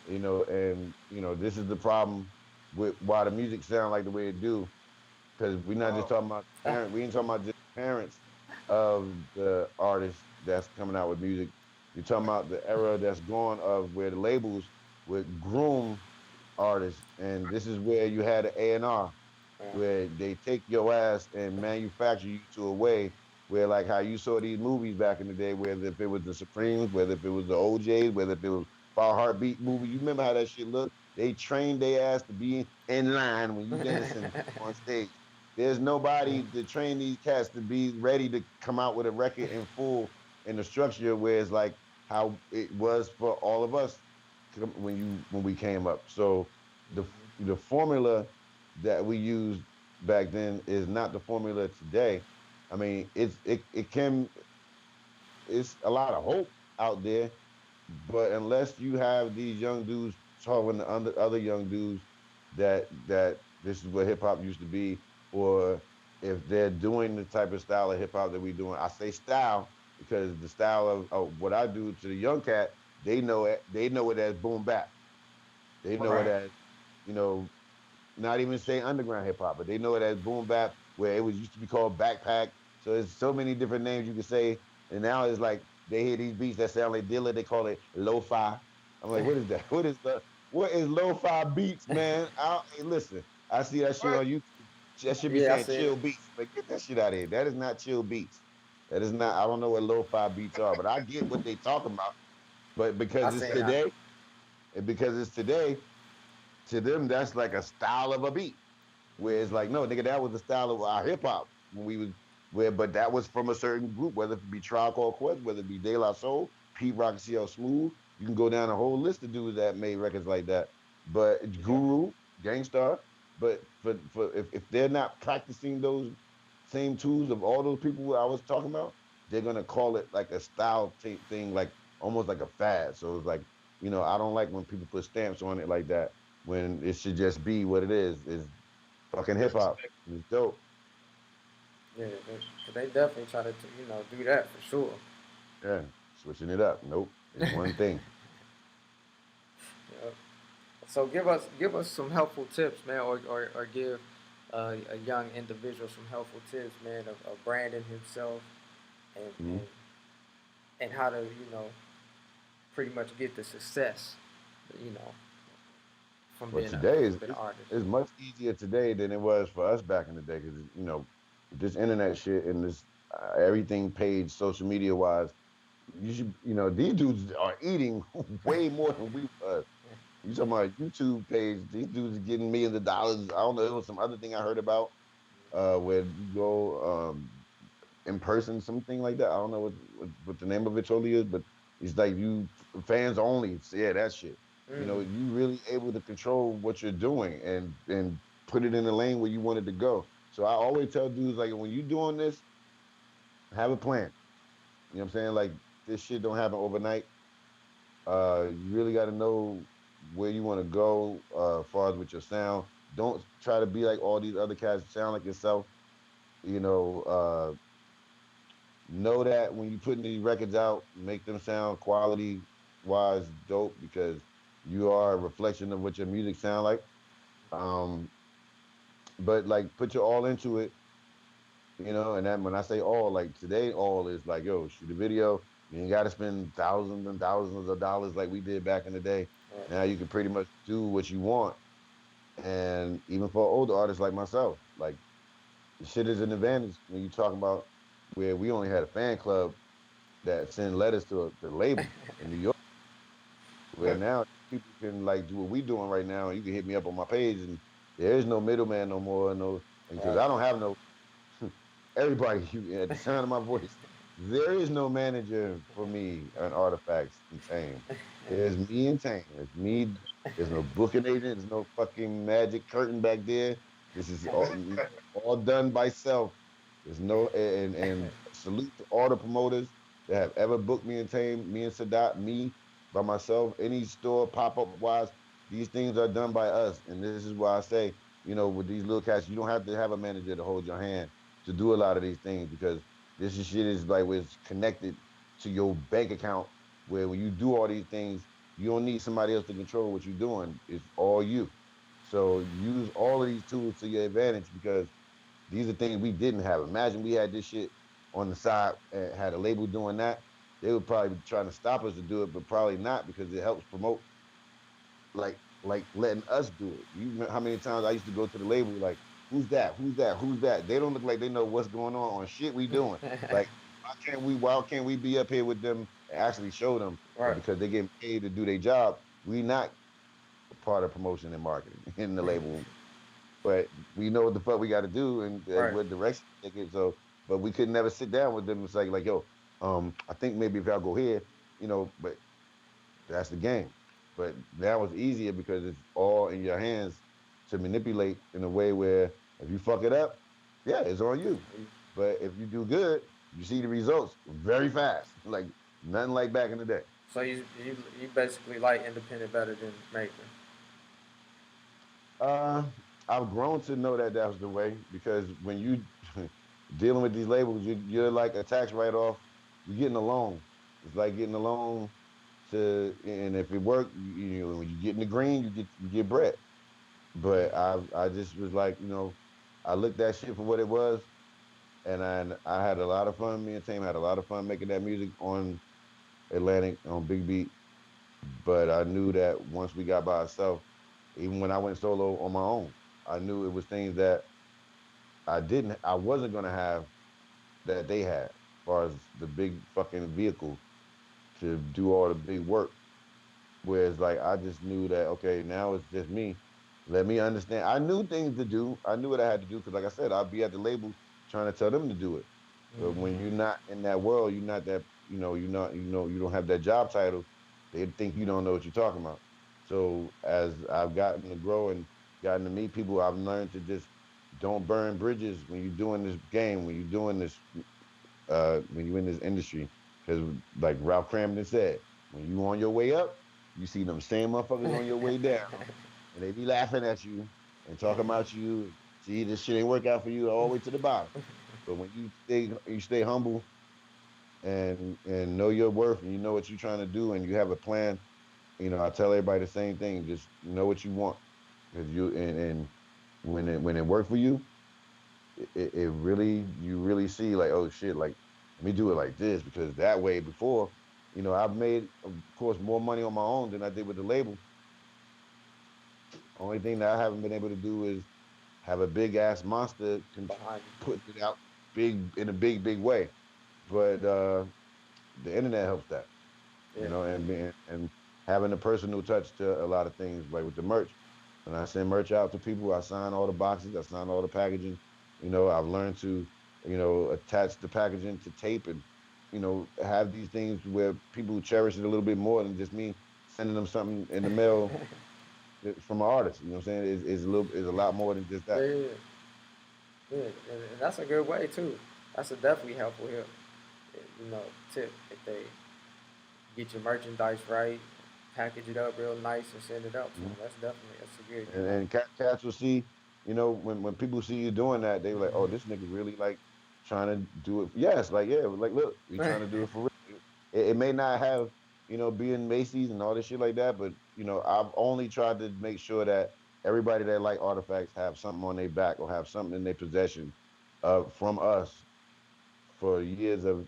C: And this is the problem with why the music sound like the way it do, because we're not just
B: Oh,
C: talking about we ain't talking about just parents of the artists that's coming out with music. You're talking about the era that's gone of where the labels would groom artists, and this is where you had an A&R
A: Yeah.
C: where they take your ass and manufacture you to a way where, like how you saw these movies back in the day, whether if it was the Supremes, whether if it was the OJs, whether if it was Far Heartbeat movie, you remember how that shit looked? They trained their ass to be in line when you dancing on stage. There's nobody to train these cats to be ready to come out with a record in full in the structure where it's like how it was for all of us when we came up. So the the formula that we used back then is not the formula today. I mean, it's a lot of hope out there, but unless you have these young dudes talking to other young dudes that this is what hip hop used to be, or if they're doing the type of style of hip hop that we're doing, I say style because the style of what I do to the young cat, they know it. They know it as boom bap. They know it
B: right.
C: as you know not even say underground hip hop, but they know it as boom bap, where it was used to be called backpack. So there's so many different names you can say, and now it's like they hear these beats that sound like Dilla, they call it lo-fi. I'm like, what is that? What is lo-fi beats, man? Hey, listen, I see that shit
B: What?
C: on YouTube. That should be
A: Yeah, I
C: saying
A: seen it.
C: chill beats. Like, get that shit out of here. That is not chill beats. That is not. I don't know what lo-fi beats are, but I get what they talking about. But
A: I
C: because it's
A: seen I
C: today, and because it's today, to them that's like a style of a beat. Where it's like, no, nigga, that was the style of our hip hop when we was but that was from a certain group, whether it be Tribe Called Quest, whether it be De La Soul, Pete Rock and CL Smooth. You can go down a whole list of dudes that made records like that. But
B: Yeah.
C: Guru, Gangstar, but for if they're not practicing those same tools of all those people I was talking about, they're gonna call it like a style thing, like almost like a fad. So it's like, I don't like when people put stamps on it like that when it should just be what it is fucking hip hop.
B: Disrespect.
C: It's dope.
A: yeah, they definitely try to do that for sure.
C: Yeah. Switching it up. Nope. It's one thing.
A: Yeah. So give us some helpful tips, man, or give a young individual some helpful tips, man, of branding himself and
C: Mhm.
A: and and how to pretty much get the success, you know, from
C: But
A: being a
C: today
A: from being an artist.
C: is much easier today than it was for us back in the day because this internet shit and this everything page social media wise, these dudes are eating way more than we was. You talking about YouTube page? These dudes are getting millions of dollars. I don't know. It was some other thing I heard about where you go in person, something like that. I don't know what the name of it totally is, but it's like you fans only. So yeah, that shit.
A: Mm-hmm.
C: You really able to control what you're doing and put it in the lane where you want it to go. So I always tell dudes like when you doing this, have a plan. You know what I'm saying? Like this shit don't happen overnight. You really got to know where you want to go as far as with your sound. Don't try to be like all these other cats. Sound like yourself. You know, know that when you putting these records out, make them sound quality wise dope because you are a reflection of what your music sound like. Um, but like put your all into it, and then when I say all, like today, all is like, yo, shoot a video. You ain't got to spend thousands and thousands of dollars like we did back in the day.
A: Right.
C: Now you can pretty much do what you want. And even for older artists like myself, like shit is an advantage when you talk about where we only had a fan club that send letters to the label in New York, where now people can like do what we doing right now, and you can hit me up on my page, and There is no middleman no more. No, because
A: Right.
C: I don't have no everybody at the sound of my voice. There is no manager for me on Artifacts and Tame. There's me and Tame. It's me. There's no booking agent. There's no fucking magic curtain back there. This is all done by self. There's no and salute to all the promoters that have ever booked me and Tame, me and Sadat, me by myself, any store pop up wise. These things are done by us, and this is why I say, with these little cats, you don't have to have a manager to hold your hand to do a lot of these things because shit is like where it's connected to your bank account. Where when you do all these things, you don't need somebody else to control what you're doing. It's all you. So use all of these tools to your advantage because these are things we didn't have. Imagine we had this shit on the side and had a label doing that. They would probably be trying to stop us to do it, but probably not because it helps promote like letting us do it. You know how many times I used to go to the label like, who's that? Who's that? Who's that? They don't look like they know what's going on shit we doing. Like, why can't we be up here with them and actually show them? But
A: Right.
C: because they get paid to do their job, we not part of promotion and marketing in the label. But we know what the fuck we got to do and
A: Right.
C: what direction to take it. So, but we could never sit down with them and say like, yo, I think maybe if y'all go here, but that's the game. But now it's easier because it's all in your hands to manipulate in a way where if you fuck it up, yeah, it's on you. But if you do good, you see the results very fast. Like nothing like back in the day.
A: So you basically like independent better than major.
C: Uh, I've grown to know that that was the way because when you dealing with these labels, you're like a tax write off. You're getting a loan. It's like getting a loan and if it work, when you get in the green, you get bread. But I just was like, I looked at shit for what it was, and I had a lot of fun. Me and Tame had a lot of fun making that music on Atlantic on Big Beat. But I knew that once we got by ourselves, even when I went solo on my own, I knew it was things that I wasn't gonna have that they had, as far as the big fucking vehicle to do all the big work. Whereas like I just knew that okay, now it's just me. Let me understand. I knew things to do. I knew what I had to do because, like I said, I'd be at the label trying to tell them to do it. But when you're not in that world, you're not that. You're not. You don't have that job title. They think you don't know what you're talking about. So as I've gotten to grow and gotten to meet people, I've learned to just don't burn bridges when you're doing this game. When you're doing this when you in this industry. Because like Ralph Cramden said, when you on your way up, you see them same motherfuckers on your way down, and they be laughing at you and talking about you. And see, this shit ain't work out for you all the way to the bottom. But when you stay humble and know your worth and you know what you're trying to do and you have a plan, I tell everybody the same thing. Just know what you want, because and when it worked for you, it really you really see like, oh shit, like let me do it like this because that way before, I've made of course more money on my own than I did with the label. Only thing that I haven't been able to do is have a big ass monster
A: Behind
C: putting it out big in a big way. But the internet helps that,
A: you. Yeah.
C: and having a personal touch to a lot of things, like with the merch. When I send merch out to people, I sign all the boxes, I sign all the packaging. I've learned to, attach the packaging to tape and, have these things where people cherish it a little bit more than just me sending them something in the mail from an artist. You know what I'm saying? Is a lot more than just
A: Yeah,
C: that.
A: yeah, yeah. And that's a good way too. That's a definitely helpful here. Tip if they get your merchandise right, package it up real nice and send it out to them.
C: Mhm.
A: That's a good.
C: And cats will see, when people see you doing that, they were like, oh, this nigga really like trying to do it. Yes, like, yeah, like, look, we trying to do it for real. It may not have, be in Macy's and all this shit like that, but, I've only tried to make sure that everybody that like artifacts have something on their back or have something in their possession from us for years of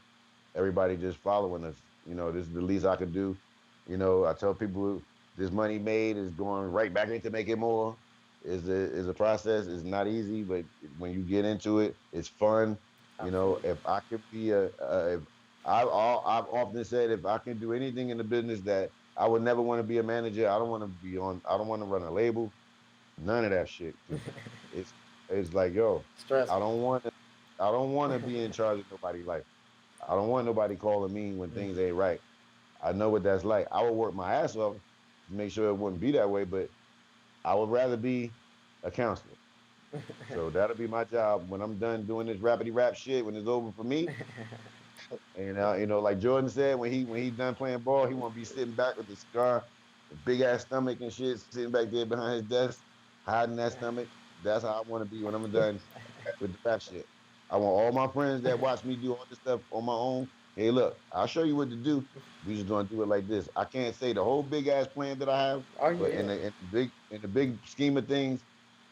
C: everybody just following us. This is the least I could do. I tell people this money made is going right back into making more. Is a process. It's not easy, but when you get into it, it's fun.
A: Absolutely.
C: If I could be if I've often said if I can do anything in the business that I would never want to be a manager. I don't want to be on. I don't want to run a label. None of that shit. Cause it's it's like, yo, I
A: Stressful.
C: don't want to I don't want to be in charge of nobody's life. I don't want nobody calling me when things
A: Mm.
C: ain't right. I know what that's like. I would work my ass off to make sure it wouldn't be that way, but I would rather be a counselor. So that'll be my job when I'm done doing this rapidy rap shit. When it's over for me, and like Jordan said, when he done playing ball, he want to be sitting back with the cigar, a big ass stomach and shit, sitting back there behind his desk, hiding that stomach. That's how I want to be when I'm done with the rap shit. I want all my friends that watch me do all this stuff on my own. Hey, look, I'll show you what to do. We just gonna do it like this. I can't say the whole big ass plan that I have,
A: Oh
C: but
A: yeah.
C: in the big scheme of things,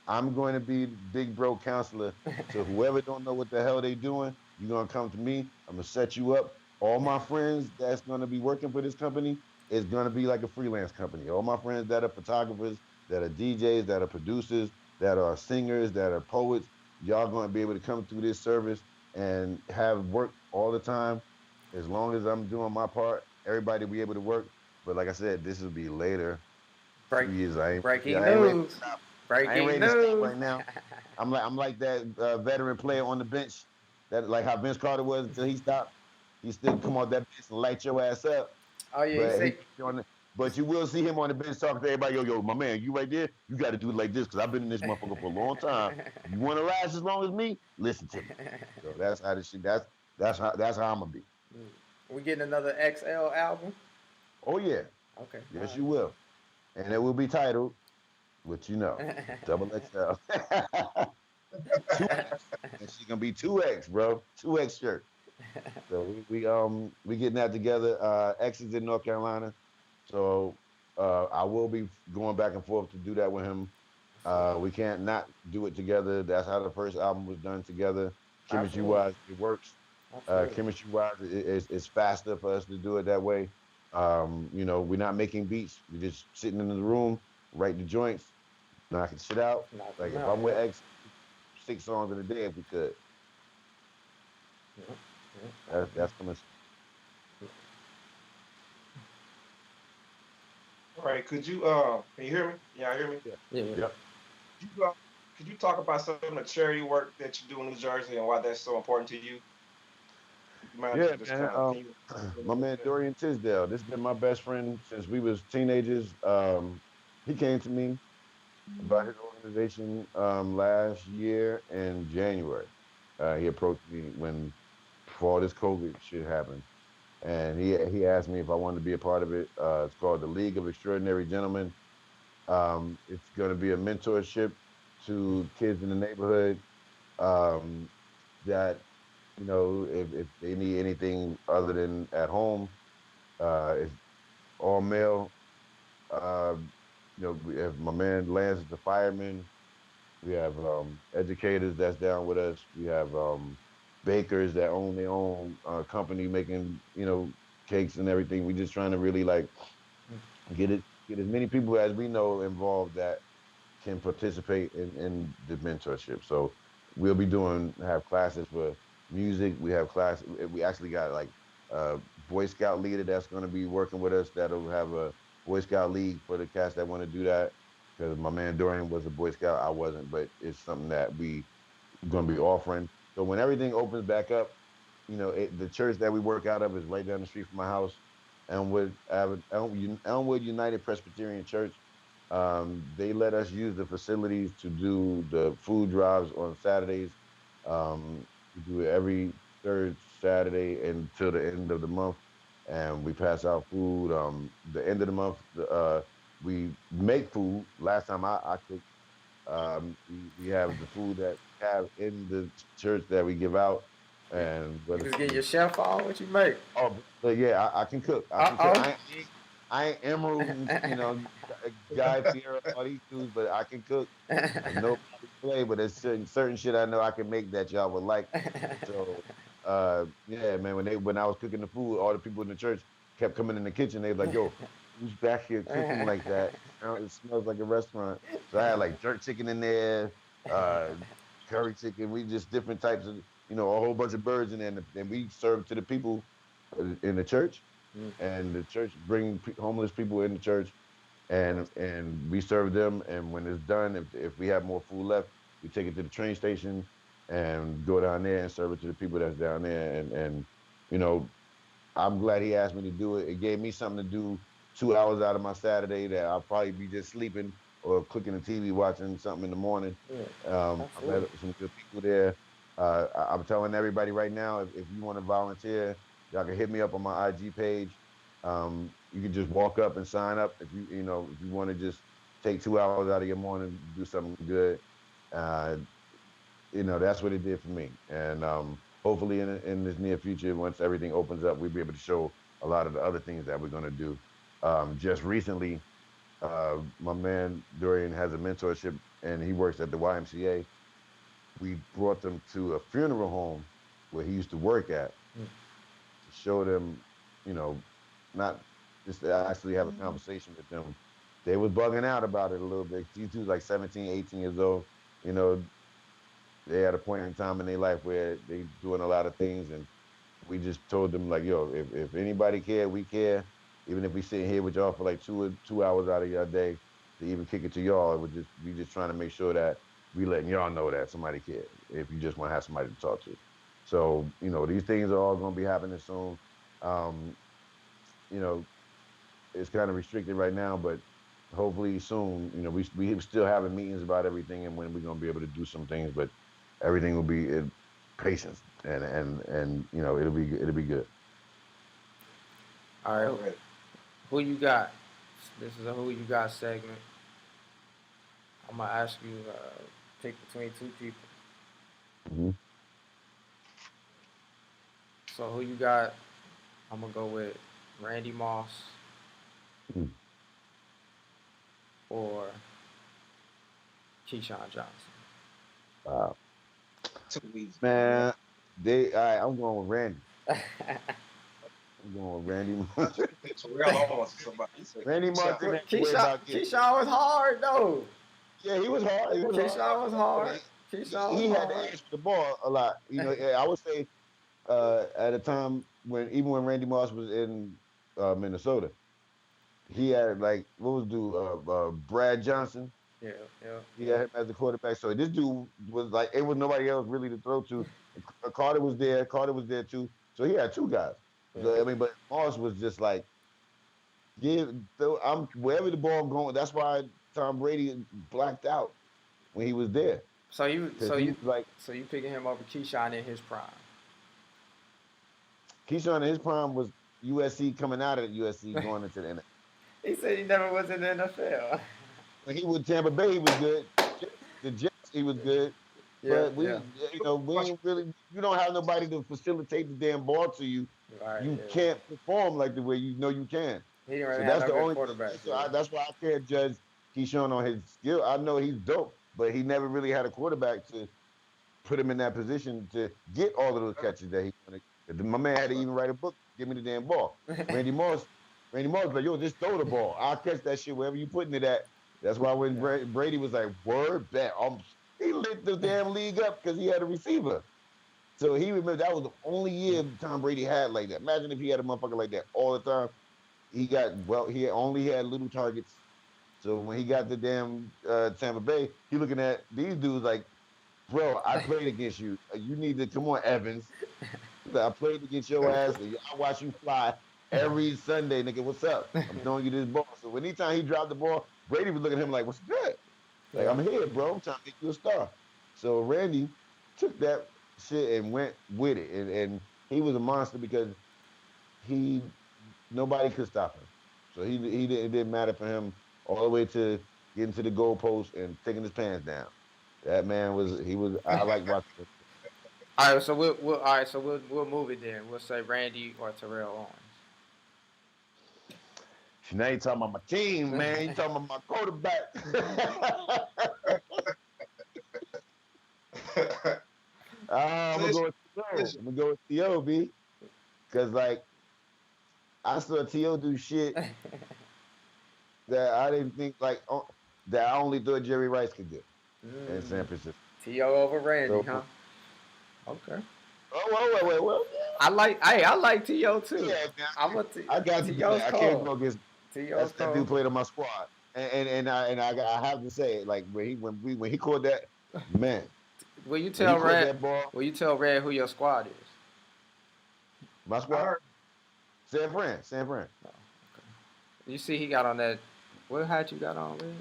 C: I'm going to be the big bro counselor. So whoever don't know what the hell they doing, you're gonna come to me. I'm gonna set you up. All my friends that's gonna be working for this company is gonna be like a freelance company. All my friends that are photographers, that are DJs, that are producers, that are singers, that are poets, y'all gonna be able to come through this service and have work all the time. As long as I'm doing my part, everybody will be able to work. But like I said, this will be later.
A: Break
C: 2 years.
A: breaking
C: I ain't ready to
A: news.
C: stop. I ain't
A: Breaking
C: ready to stop
A: news.
C: right now. I'm like that veteran player on the bench that like how Vince Carter was until he stopped. He still come on that bench and light your ass up,
A: Oh yeah, he
C: but
A: say
C: but you will see him on the bench talking to everybody. Yo, my man, you right there. You got to do it like this because I've been in this motherfucker for a long time. You want to last as long as me? Listen to me. So that's how this shit. That's how I'm gonna be.
A: we getting another XL album.
C: Oh yeah,
A: Okay,
C: yes
A: all
C: you will, and it will be titled, what you know,
A: right.
C: Double XL. 2X. And she gonna be 2X, bro. 2X shirt. So we getting that together. X is in North Carolina. So I will be going back and forth to do that with him. We can't not do it together. That's how the first album was done together. Chemistry
A: Absolutely,
C: wise, it works.
A: absolutely.
C: Chemistry wise, it's faster for us to do it that way. We're not making beats. We're just sitting in the room, writing the joints, knocking shit out.
A: Knock
C: Like
A: them
C: if
A: out.
C: I'm with
A: Yep.
C: X, 6 songs in a day if we could.
A: Yep. Yep.
C: That's coming.
B: All right, could you can you hear me? Yeah, hear me?
C: Yeah.
A: Yeah. Yeah.
C: Yep.
B: Could you talk about some of the charity work that you do in New Jersey and why that's so important to you? You mind
C: Yeah,
B: just
C: man.
B: kind of can you
C: My man Dorian Tisdale. This has been my best friend since we was teenagers. He came to me about his organization last year in January. He approached me when before all this COVID shit happened, and he asked me if I wanted to be a part of it. It's called the League of Extraordinary Gentlemen. It's going to be a mentorship to kids in the neighborhood um, that if they need anything other than at home, it's all male. Uh, we have my man Lance is the fireman. We have educators that's down with us. We have bakers that own their own company making cakes and everything. We just trying to really like get as many people as we know involved that can participate in the mentorship. So we'll be have classes for music. We have class. We actually got like a Boy Scout leader that's going to be working with us. That'll have a Boy Scout league for the cats that want to do that. Because my man Dorian was a Boy Scout, I wasn't, but it's something that we going to be offering. So when everything opens back up, the church that we work out of is right down the street from my house, Elmwood United Presbyterian Church. They let us use the facilities to do the food drives on Saturdays. We do it every third Saturday until the end of the month, and we pass out food. The end of the month, we make food. Last time I cooked, we have the food that we have in the church that we give out, and
A: You
C: whether
A: was
C: it
A: getting
C: be
A: your chef on. What you make?
C: but yeah, I can cook. I
A: Uh
C: can cook.
A: oh.
C: I ain't Emerald and Guy Fieri all these dudes, but I can cook. I know how to play, but there's certain shit I know I can make that y'all would like. So yeah, man, when I was cooking the food, all the people in the church kept coming in the kitchen. They was like, "Yo, who's back here cooking like that? It smells like a restaurant." So I had like jerk chicken in there, uh, curry chicken. We just different types of a whole bunch of birds in there, and we serve to the people in the church, and the church bring homeless people in the church, and we serve them. And when it's done, if we have more food left, we take it to the train station and go down there and serve it to the people that's down there. And you know, I'm glad he asked me to do it. It gave me something to do 2 hours out of my Saturday that I'll probably be just sleeping or clicking the TV, watching something in the morning.
A: Yeah,
C: I met
A: absolutely.
C: some good people there. I'm telling everybody right now, if you want to volunteer, y'all can hit me up on my IG page. You can just walk up and sign up if if you want to just take 2 hours out of your morning, do something good. Uh, that's what it did for me. And hopefully, in this near future, once everything opens up, we'll be able to show a lot of the other things that we're going to do. Just recently, my man Dorian has a mentorship, and he works at the YMCA. We brought them to a funeral home where he used to work at
A: Mm.
C: to show them, you know, not just to actually have a conversation with them. They was bugging out about it a little bit. These dudes like 17, 18 years old. You know, they at a point in time in their life where they doing a lot of things, and we just told them like, yo, if anybody care, we care. Even if we sit here with y'all for like 2 hours out of your day to even kick it to y'all, we just trying to make sure that we letting y'all know that somebody care. If you just want to have somebody to talk to, so these things are all going to be happening soon. Um, you know, it's kind of restricted right now, but hopefully soon, we still having meetings about everything and when we're gonna be able to do some things, but everything will be in patience and it'll be good.
A: All right,
B: Already.
A: who you got? This is a who you got segment. I'm gonna ask you pick between two people.
C: Hmm.
A: So who you got? I'm gonna go with Randy Moss or Keyshawn Johnson.
C: Wow,
B: Too easy.
C: man, I'm going with Randy. I'm going with Randy.
B: I thought you picked Terrell Owens or somebody. You said
C: Randy
B: Keyshawn.
C: Moss didn't have to worry
A: Keyshawn,
C: about getting.
A: Keyshawn was hard though.
C: Yeah, he was hard. He was hard.
A: Keyshawn was
C: But
A: hard. Keyshawn was
C: he had to
A: hard.
C: ask for the ball a lot. I would say at a time when Randy Moss was in Minnesota, he had like what was dude Brad Johnson.
A: Yeah, yeah,
C: He
A: yeah,
C: had him as the quarterback. So this dude was like it was nobody else really to throw to. Carter was there. Carter was there too. So he had two guys.
A: yeah.
C: So I mean, but Moss was just like give. I'm wherever the ball going. That's why Tom Brady blacked out when he was there
A: So you,
C: because
A: so
C: he
A: you,
C: was like
A: so you picking him over Keyshawn in his prime?
C: Keyshawn in his prime was USC coming out of USC going into the NFL.
A: He said he never was in the NFL.
C: When he was Tampa Bay, he was good. The Jets, he was good.
A: Yeah,
C: But
A: yeah.
C: we ain't really. You don't have nobody to facilitate the damn ball to you.
A: Right,
C: You
A: yeah.
C: can't perform like the way you know you can.
A: He didn't
C: So
A: really have
C: that's
A: no
C: the
A: good
C: only thing.
A: quarterbacks.
C: So
A: Yeah,
C: that's why I can't judge Keyshawn on his skill. I know he's dope, but he never really had a quarterback to put him in that position to get all of those catches that he wanted. My man had to even write a book. Give me the damn ball. Randy Moss. Randy Moss was like, yo, just throw the ball. I'll catch that shit wherever you putting it at. That's why when
A: yeah,
C: Brady was like, word bet, he lit the damn league up because he had a receiver. So he remember that was the only year Tom Brady had like that. Imagine if he had a motherfucker like that all the time. He only had little targets. So when he got the damn Tampa Bay, he looking at these dudes like, bro, I played against you. You need to come on, Evans. I played against your ass. And I watch you fly every Sunday, nigga. What's up? I'm throwing you this ball. So anytime he dropped the ball, Brady was looking at him like, "What's good? Like
A: yeah.
C: I'm here, bro. I'm trying to make you a star." So Randy took that shit and went with it, and he was a monster because he nobody could stop him. So he didn't, it didn't matter for him all the way to getting to the goalpost and taking his pants down. That man was he was. I like watching him.
A: All right, so we'll move it then. We'll say Randy or Terrell
C: Now you talking about my team,
A: Owens.
C: man. You talking about my quarterback. I'm
B: So
C: gonna
B: it's
C: go with Theo.
B: listen.
C: I'm gonna go with Theo, B. Cause like I saw Theo do shit that I didn't think that I only thought Jerry Rice could do in San Francisco.
A: T.O. over Randy,
C: So
A: huh? Okay.
C: well,
A: I like T.O. too.
C: yeah, man.
A: I'm a
C: I got to do
A: T.O.'s
C: that. I can't
A: cold.
C: go against
A: T.O.'s
C: that dude
A: cold.
C: played on my squad. I have to say, like when he caught that, man,
A: Will you
C: when he
A: tell
C: caught
A: Red?
C: that ball,
A: Will you tell Red who your squad is?
C: my
B: I
C: squad,
B: heard.
C: San Fran.
A: No. Okay. You see, he got on that. What hat you got on, Red?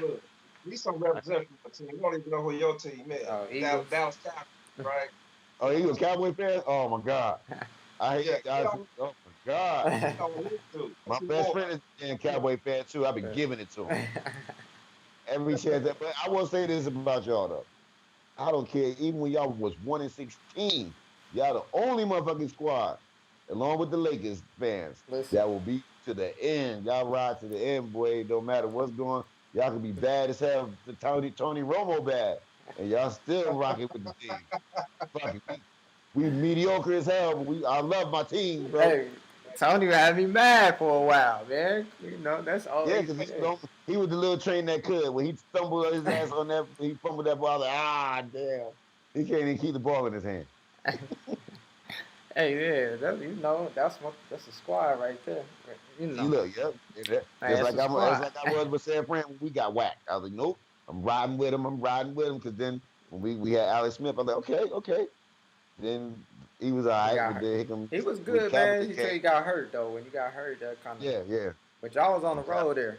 B: Look, we some represent from a team. We don't even know who your team is.
A: Oh,
B: Dallas,
A: Eagles.
B: Dallas Cowboys, right?
C: Oh, he a Cowboy fan. Oh my God, I
B: Yeah,
C: hate. Oh my God,
B: get on YouTube.
C: my
B: See
C: best
B: more.
C: friend is a Cowboy fan too. I've been giving it to him every chance. But I will say this about y'all though. I don't care. Even when y'all was 1-16, y'all the only motherfucking squad, along with the Lakers fans,
A: Listen,
C: that will be to the end. Y'all ride to the end, boy. No matter what's going, y'all can be bad as hell. The Tony Romo bad, and y'all still rocking with the team. Fuck it, we mediocre as hell. But I love my team, bro.
A: hey, Tony had me mad for a while, man. You know that's all
C: Yeah,
A: he.
C: because
A: Yeah.
C: he was the little train that could. When he stumbled his ass on that, he fumbled that ball. I was like, damn. He can't even keep the ball in his hand.
A: Hey, yeah, that's a squad right there. You
C: See,
A: know,
C: look, yep.
A: hey, that's a
C: Just
A: squad.
C: like I was with San Fran when we got whacked. I was like, nope, I'm riding with him. I'm riding with him. Because then when we had Alex Smith, I was like, okay, okay. Then he was all
A: He
C: right,
A: got
C: but
A: hurt.
C: then here come
A: He was
C: when
A: good, man.
C: Kaepernick
A: He till
C: came.
A: he got hurt though. When he got hurt, that kind of.
C: Yeah, yeah.
A: But y'all was on the
C: When
A: road there.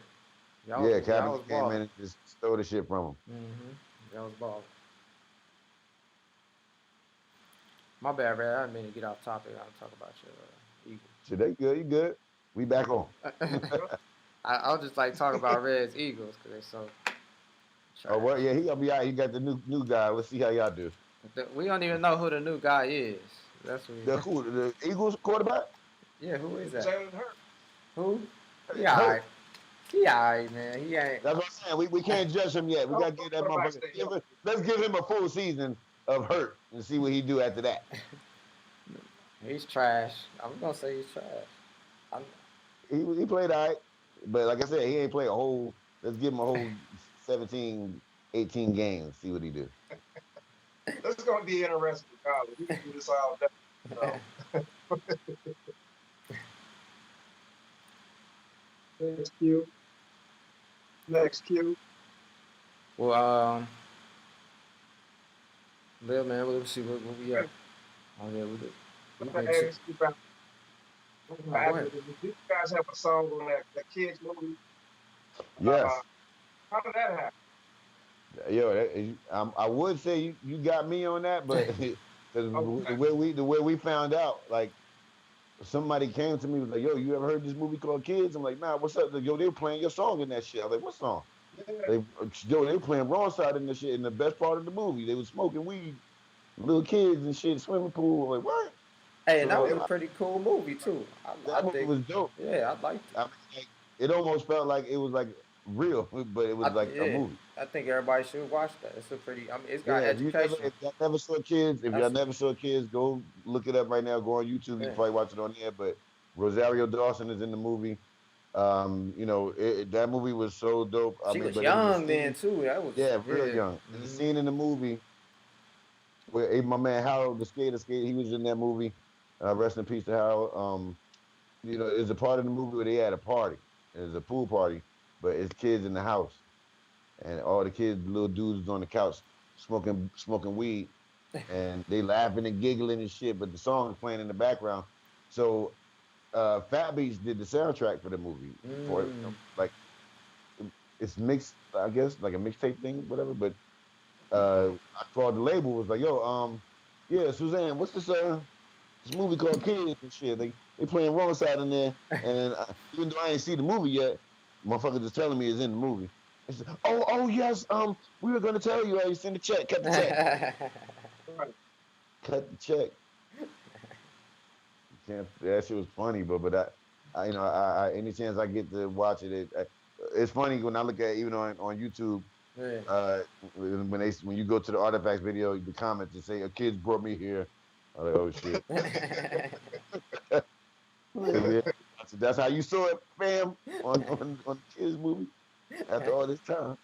A: Y'all was
C: Kaepernick came
A: balling.
C: in and just stole the shit from him.
A: Y'all was balling. My bad, Red. I didn't mean to get off topic. I'll talk about your
C: So they good, you good. We back on.
A: Eagles. I'll just like talk about Reds Eagles because they're so
C: Oh
A: trash.
C: well, yeah, he gonna be all right. He got the new guy. Let's see how y'all do.
A: We don't even know who the new guy is. That's what.
C: The Eagles quarterback
A: Yeah, who is that?
B: Jalen Hurts.
A: Who? He
C: hurt.
A: alright. He alright, man. He ain't.
C: That's what I'm saying. We can't judge him yet. We
B: No
C: gotta give that
B: quarterback
C: motherfucker.
B: stay healthy.
C: Let's give him a full season of hurt and see what he do after that.
A: He's trash. I'm gonna say he's trash. I'm,
C: He played all right, but like I said, he ain't played a whole. Let's give him a whole 17, 18 games. See what he do.
B: This is gonna be interesting regardless. We can do this all day. Next Q. Next Q.
A: well, Lil man, let's see what we at. Oh yeah, we
B: I'm gonna
A: been.
B: ask you about.
A: Oh, go ahead.
B: Did you guys have a song on that kids movie? Uh,
C: Yes,
B: how did that happen?
C: yo, I would say you got me on that, but because
B: Okay.
C: the way we found out, like somebody came to me was like, "Yo, you ever heard this movie called Kids?" I'm like, "Nah, what's up?" Like, yo, they were playing your song in that shit. I was like, "What song?"
B: Yeah.
C: They were playing wrong side in the shit in the best part of the movie. They was smoking weed, little kids and shit, swimming pool. I'm like, what?
A: Hey, and that was
C: So
A: a pretty cool movie too. I
C: that movie
A: think,
C: was dope.
A: yeah, I liked it.
C: I mean, like, it almost felt like it was like real, but it was like a
A: Yeah,
C: movie.
A: I think everybody should watch that. It's a pretty. I mean, it's got
C: Yeah,
A: education.
C: if y'all
A: That's
C: never saw Kids, go look it up right now. Go on YouTube. You
A: yeah.
C: can probably watch it on there. But Rosario Dawson is in the movie. That movie was so dope. I
A: She
C: mean,
A: was
C: but in the
A: young then
C: scene,
A: too. That was
C: yeah, real
A: yeah.
C: young. In the scene in the movie where my man Harold, the skater, he was in that movie. Rest in peace to Harold. It's a part of the movie where they had a party. It was a pool party, but it's kids in the house, and all the kids, the little dudes, was on the couch smoking weed, and they laughing and giggling and shit. But the song is playing in the background. So Fat Beats did the soundtrack for the movie. For it,
A: Mm.
C: like it's mixed, I guess, like a mixtape thing, whatever. But I called the label, was like, yo, yeah, Suzanne, what's this movie called Kids and shit. They playing wrong side in there, and even though I ain't see the movie yet, motherfucker just telling me it's in the movie. It's, oh yes, we were gonna tell you. You send the check, cut the check,
B: Right.
C: cut the check. Can't, that shit was funny, but any chance I get to watch it's funny when I look at even on YouTube.
A: Yeah.
C: When you go to the artifacts video, the comments that say a kids brought me here. I'm like, oh shit. Yeah, that's how you saw it, fam, on the kids movie after all this time.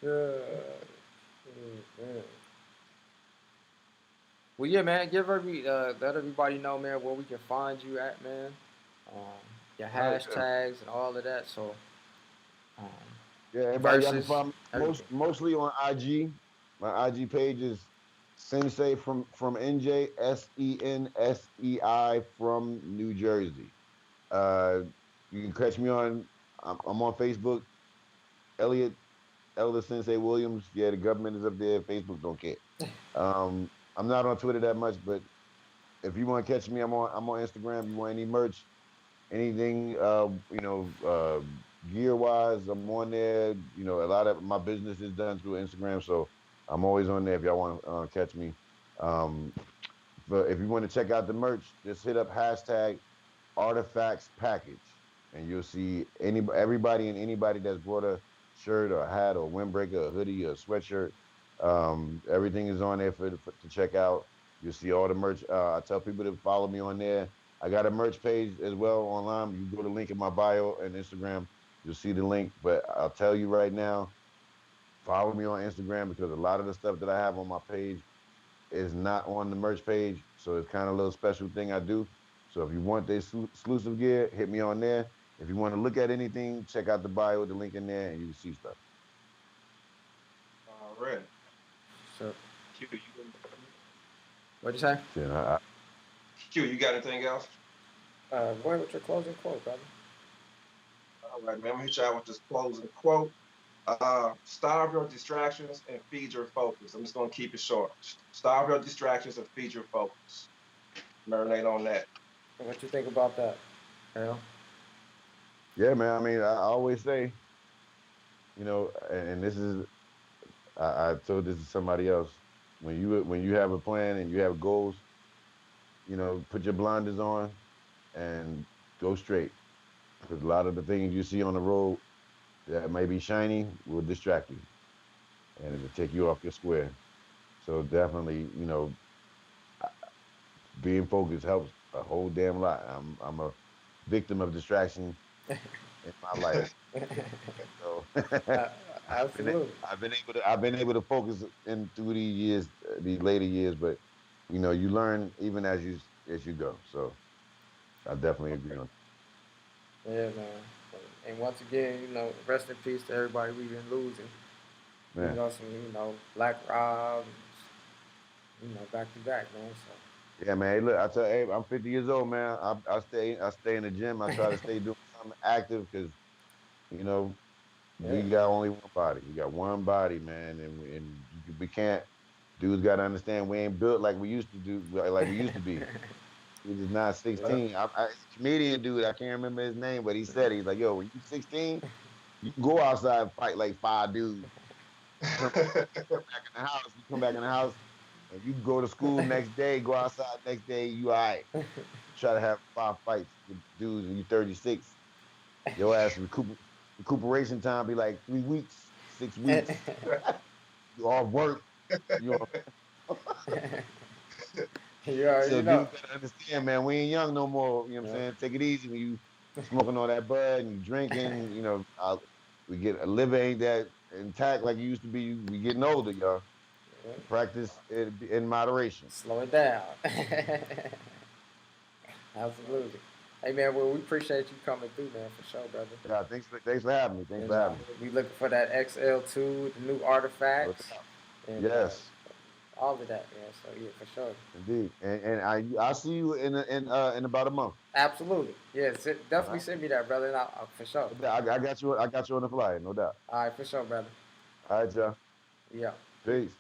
A: Yeah. Well, yeah, man. Let everybody know, man, where we can find you at, man. um, your
C: All right, yeah.
A: hashtags and all of that. So um,
C: Yeah, everybody, y'all can
A: versus
C: find me
A: everything.
C: mostly on IG. My IG page is Sensei from NJ, Sensei from New Jersey. Uh, you can catch me on. I'm on Facebook. Elliot Elder Sensei Williams. Yeah, the government is up there. Facebook don't care. I'm not on Twitter that much, but if you want to catch me, I'm on Instagram. You want any merch, anything, gear wise, I'm on there. You know, a lot of my business is done through Instagram, so I'm always on there if y'all want to catch me. Um, but if you want to check out the merch, just hit up hashtag artifacts package, and you'll see everybody and anybody that's brought a shirt or a hat or a windbreaker, a hoodie, or a sweatshirt. Everything is on there to check out. You'll see all the merch. I tell people to follow me on there. I got a merch page as well online. You go to the link in my bio and Instagram. You'll see the link. But I'll tell you right now, follow me on Instagram because a lot of the stuff that I have on my page is not on the merch page. So it's kind of a little special thing I do. So if you want the exclusive gear, hit me on there. If you want to look at anything, check out the bio, the link in there, and you can see stuff.
B: Already.
A: So
B: Q,
A: what'd you say?
C: Shit,
B: Q, you got anything else?
A: Go ahead with your closing quote, brother.
B: All right, man. I'm gonna hit you out with this closing quote. Starve your distractions and feed your focus. I'm just gonna keep it short. Starve your distractions and feed your focus. Marinate on that.
A: What you think about that, Hell?
C: yeah, man. I mean, I always say, and this is, I told this to somebody else. When you have a plan and you have goals, put your blinders on and go straight. Because a lot of the things you see on the road that may be shiny will distract you and it'll take you off your square. So definitely, being focused helps a whole damn lot. I'm a victim of distraction in my life. So
A: uh, absolutely.
C: I've been able to focus in through these years, these later years, but you learn even as you go. So I definitely agree on
A: Yeah, man. And once again, rest in peace to everybody we've been losing.
C: that. Man.
A: Some, Black Rob, back to back, man.
C: Yeah, man. Hey, look, hey, I'm 50 years old, man. I stay in the gym. I try to stay doing something active because you know
A: Yeah.
C: we got only one body. We got one body, man, and we can't. Dudes got to understand we ain't built like we used to do, like we used to be. We just not
B: Yeah.
C: 16. It's a comedian dude, I can't remember his name, but he said he's like, yo, when you 16, you can go outside and fight like 5 dudes. You come back in the house, and you can go to school next day, go outside next day, you all right. Try to have 5 fights with dudes, and you 36. Your ass recuperation time be like 3 weeks, 6 weeks. You off work. You
A: You already
C: So
A: know.
C: dudes gotta understand, man, we ain't young no more. You know what I'm
A: Yeah.
C: saying? Take it easy when you smoking all that bud and you drinking. We get a liver ain't that intact like it used to be. We getting older, y'all.
A: Yeah.
C: Practice it in moderation.
A: Slow it down. Absolutely. Hey man, well we appreciate you coming through, man, for sure, brother.
C: Yeah, thanks for having me. Thanks
A: And
C: for having me.
A: we looking for that XL2, the new
C: No
A: artifacts,
C: doubt.
A: and
C: Yes,
A: all of that, man. So yeah, for sure.
C: indeed. And I'll see you in about a month.
A: Absolutely. Yeah,
C: All
A: definitely
C: right.
A: send me that, brother, and for sure.
C: No doubt. I got you on the flyer, no doubt.
A: All right, for sure, brother.
C: All right, y'all.
A: Yeah.
C: Peace.